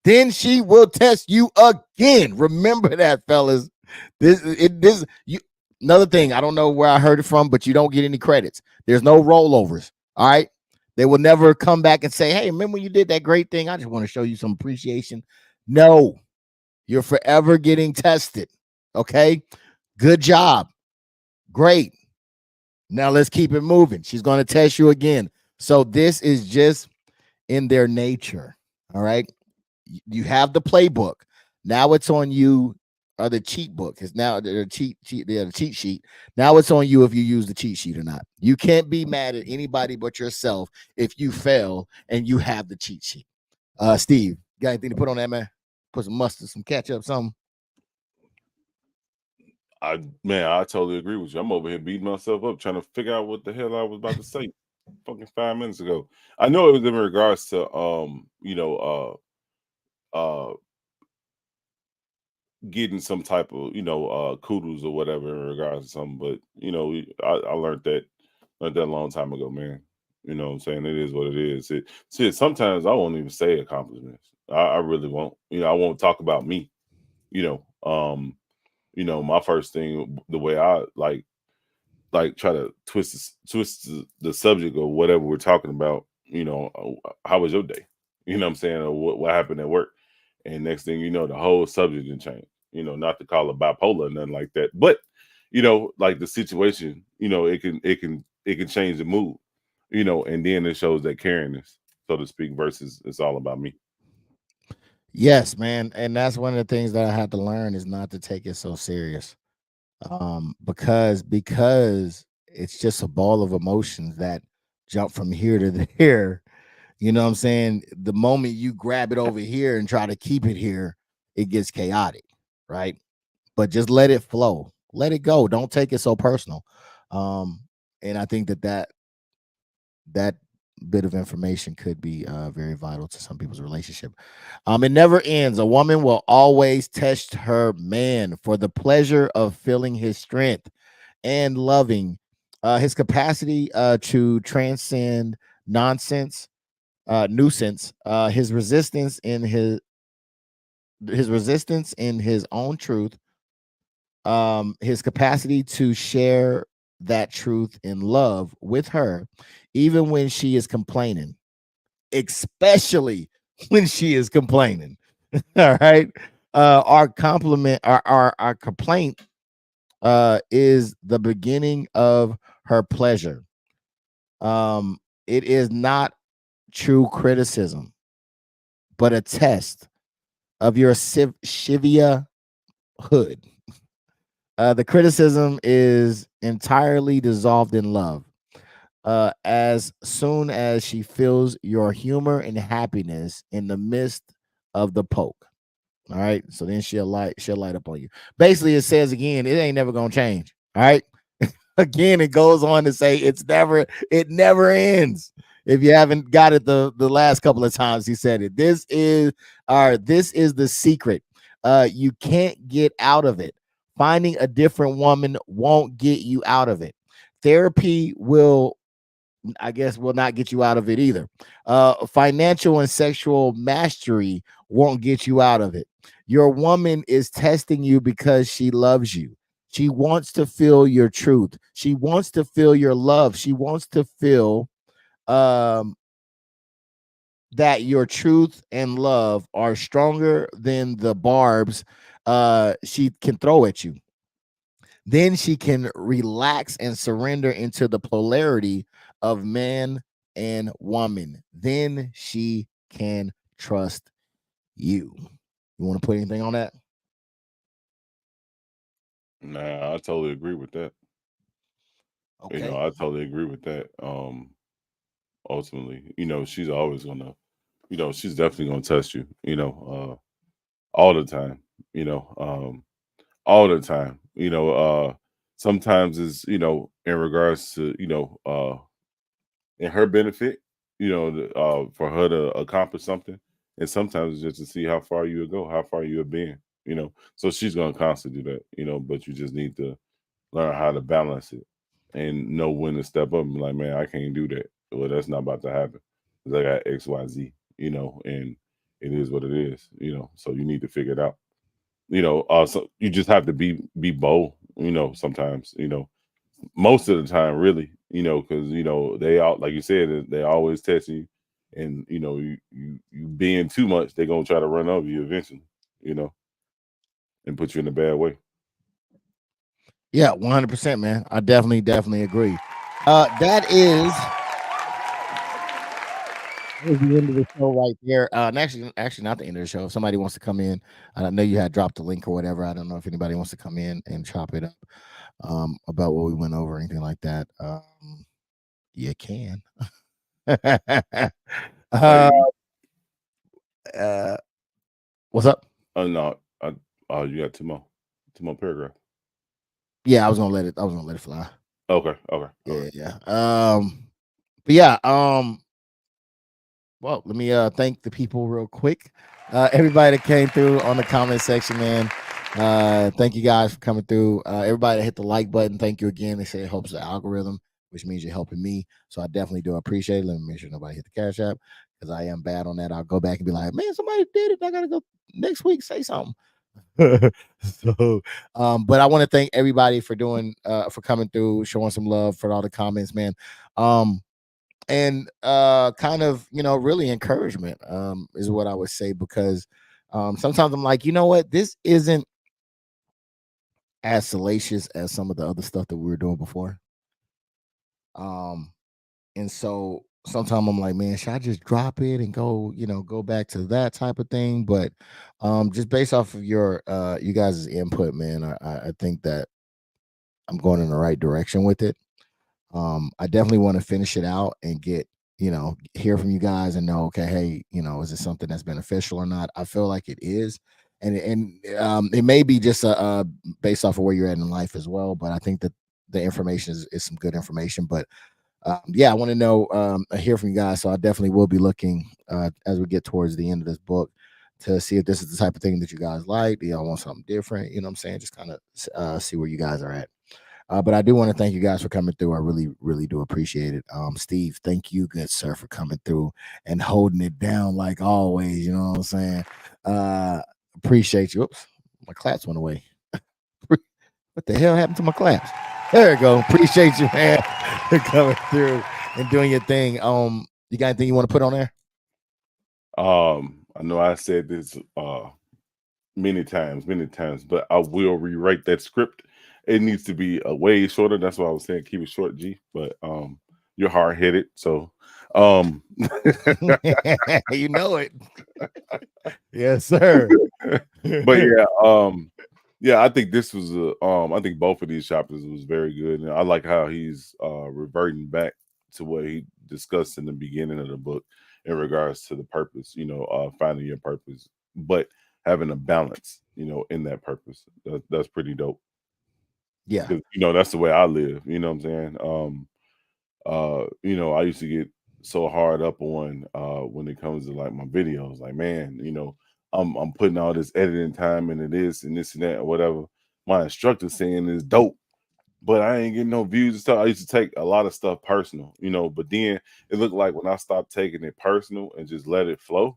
Then she will test you again. Remember that, fellas. You another thing. I don't know where I heard it from, but you don't get any credits. There's no rollovers. All right. They will never come back and say, hey, remember when you did that great thing? I just want to show you some appreciation. No, you're forever getting tested. Okay. Good job. Great. Now let's keep it moving. She's going to test you again. So this is just in their nature. All right. You have the playbook. Now it's on you. The cheat book is now the cheat sheet. Now it's on you if you use the cheat sheet or not. You can't be mad at anybody but yourself if you fail and you have the cheat sheet. Steve, got anything to put on that, man? Put some mustard, some ketchup, something. I totally agree with you. I'm over here beating myself up trying to figure out what the hell I was about to say fucking 5 minutes ago. I know it was in regards to getting some type of kudos or whatever in regards to something, but I learned that a long time ago, man. You know what I'm saying? It is what it is. Sometimes I won't even say accomplishments. I really won't. I won't talk about me. My first thing, the way I try to twist the subject or whatever we're talking about. How was your day? You know what I'm saying? Or what happened at work? And next thing you know, the whole subject can change. Not to call it bipolar or nothing like that, but like the situation, it can change the mood. And then it shows that caringness, so to speak, versus it's all about me. Yes, man, and that's one of the things that I had to learn is not to take it so serious. Because it's just a ball of emotions that jump from here to there. You know what I'm saying? The moment you grab it over here and try to keep it here, it gets chaotic, right? But just let it flow, let it go. Don't take it so personal. And I think that bit of information could be very vital to some people's relationship. It never ends. A woman will always test her man for the pleasure of feeling his strength and loving his capacity to transcend nonsense, nuisance, his resistance in his own truth, his capacity to share that truth in love with her, even when she is complaining, especially when she is complaining. All right. Our compliment, our complaint is the beginning of her pleasure. It is not true criticism, but a test of your Shivia hood. The criticism is entirely dissolved in love. As soon as she feels your humor and happiness in the midst of the poke. All right. So then she'll light up on you. Basically, it says again, it ain't never gonna change. All right. Again, it goes on to say it never ends. If you haven't got it the last couple of times he said it. This is the secret. You can't get out of it. Finding a different woman won't get you out of it. Therapy will not get you out of it either. Financial and sexual mastery won't get you out of it. Your woman is testing you because she loves you. She wants to feel your truth. She wants to feel your love. She wants to feel that your truth and love are stronger than the barbs she can throw at you. Then she can relax and surrender into the polarity of man and woman. Then she can trust you. You want to put anything on that? Nah, I totally agree with that. Okay. I totally agree with that. Ultimately, she's always gonna, she's definitely gonna test you, all the time, all the time. Sometimes it's, in regards to, in her benefit, for her to accomplish something. And sometimes it's just to see how far you would go, how far you have been, So she's gonna constantly do that, but you just need to learn how to balance it and know when to step up and be like, man, I can't do that. Well, that's not about to happen. Because I got XYZ, and it is what it is, So you need to figure it out. So you just have to be bold, sometimes, most of the time, really, because they all, like you said, they always test you, and you being too much, they're gonna try to run over you eventually, and put you in a bad way. Yeah, 100%, man. I definitely agree. That is was the end of the show right there. And actually, not the end of the show. If somebody wants to come in, I know you had dropped the link or whatever. I don't know if anybody wants to come in and chop it up about what we went over or anything like that. You can. uh, Hey, uh, what's up? no, you got two more paragraph. Yeah, I was gonna let it. I was gonna let it fly. Okay, okay, all Yeah, right. yeah. But yeah. Well, let me thank the people real quick. Everybody that came through on the comment section, man. Thank you guys for coming through. Everybody that hit the like button, thank you again. They say it helps the algorithm, which means you're helping me. So I definitely do appreciate it. Let me make sure nobody hit the cash app because I am bad on that. I'll go back and be like, man, somebody did it. I gotta go next week, say something. So but I want to thank everybody for doing for coming through, showing some love for all the comments, man. And kind of, really encouragement is what I would say, because sometimes I'm like, you know what, this isn't as salacious as some of the other stuff that we were doing before. um and so sometimes I'm like, man, should I just drop it and go, go back to that type of thing? But just based off of your you guys' input, man, I think that I'm going in the right direction with it. I definitely want to finish it out and get, hear from you guys and know, okay, hey, is it something that's beneficial or not? I feel like it is. And it may be just based off of where you're at in life as well, but I think that the information is some good information. But yeah, I want to know, hear from you guys. So I definitely will be looking as we get towards the end of this book to see if this is the type of thing that you guys like. Do y'all want something different? You know what I'm saying? Just kind of see where you guys are at. But I do want to thank you guys for coming through. I really, really do appreciate it. Steve, thank you, good sir, for coming through and holding it down like always. You know what I'm saying? Appreciate you. Oops, my claps went away. What the hell happened to my claps? There you go. Appreciate you, man, for coming through and doing your thing. You got anything you want to put on there? I know I said this many times, but I will rewrite that script. It needs to be a way shorter. That's why I was saying keep it short, G. But you're hard headed, so You know it. Yes, sir. but yeah, I think this was I think both of these chapters was very good, and I like how he's reverting back to what he discussed in the beginning of the book in regards to the purpose, finding your purpose, but having a balance, in that purpose. That's pretty dope. Yeah. 'Cause, that's the way I live. You know what I'm saying? I used to get so hard up on when it comes to like my videos, like, man, I'm putting all this editing time into this and this and that or whatever. My instructor saying is dope, but I ain't getting no views and stuff. I used to take a lot of stuff personal, but then it looked like when I stopped taking it personal and just let it flow,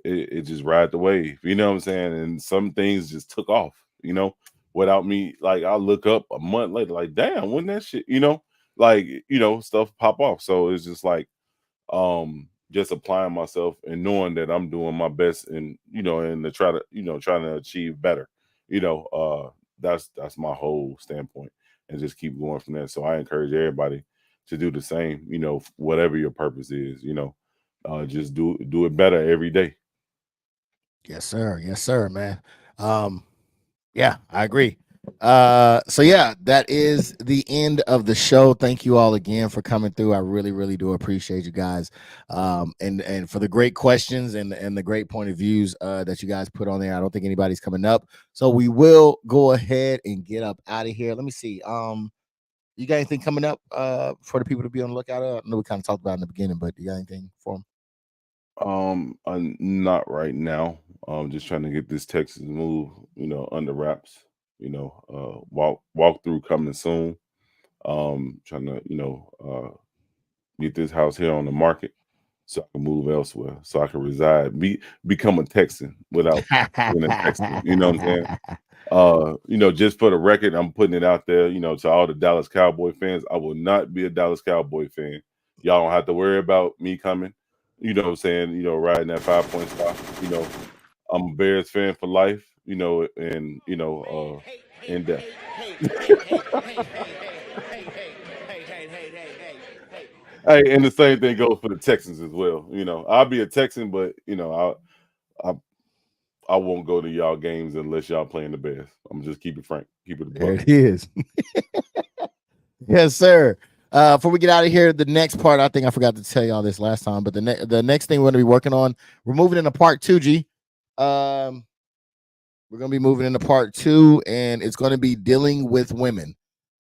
it just ride the wave, you know what I'm saying? And some things just took off, without me. Like I look up a month later, like, damn, when that shit, like, stuff pop off. So it's just like just applying myself and knowing that I'm doing my best and and to try to, trying to achieve better. That's my whole standpoint and just keep going from there. So I encourage everybody to do the same, whatever your purpose is, just do it better every day. Yes, sir. Yes, sir, man. Um, yeah, I agree. So yeah, that is the end of the show. Thank you all again for coming through. I really, really do appreciate you guys. And for the great questions and the great point of views that you guys put on there. I don't think anybody's coming up. So we will go ahead and get up out of here. Let me see. You got anything coming up for the people to be on the lookout? I know we kind of talked about it in the beginning, but you got anything for them? Not right now. Just trying to get this Texas move, under wraps. Walk through coming soon. Trying to, get this house here on the market so I can move elsewhere, so I can reside, become a Texan without being a Texan. You know what I'm saying? Just for the record, I'm putting it out there, to all the Dallas Cowboy fans. I will not be a Dallas Cowboy fan. Y'all don't have to worry about me coming. You know what I'm saying? Riding that 5 point stop. I'm a Bears fan for life, and in Hey, death. hey, hey, hey, hey, hey, hey, hey, hey, hey, hey, hey, hey, hey, hey, hey, hey, hey. Hey, and the same thing goes for the Texans as well. I'll be a Texan, but I I won't go to y'all games unless y'all playing the best. I'm just keep it frank, keep it a There buck. it is. Yes, sir. Before we get out of here, the next part, I think I forgot to tell y'all this last time, but the next thing we're going to be working on, we're moving into part 2, G. We're going to be moving into part 2, and it's going to be dealing with women.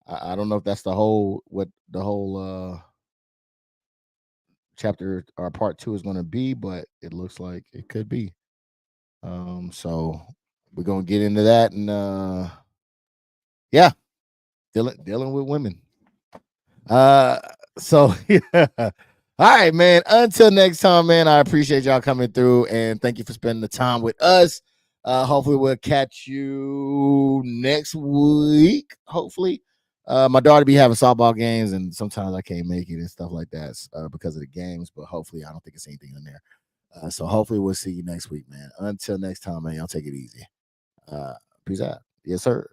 I don't know if that's the whole chapter or part 2 is going to be, but it looks like it could be. So we're going to get into that, and yeah, dealing with women. So yeah. All right, man. Until next time, man. I appreciate y'all coming through, and thank you for spending the time with us. Hopefully we'll catch you next week. Hopefully. My daughter be having softball games, and sometimes I can't make it and stuff like that because of the games, but hopefully I don't think it's anything in there. So hopefully we'll see you next week, man. Until next time, man. Y'all take it easy. Peace out. Yes, sir.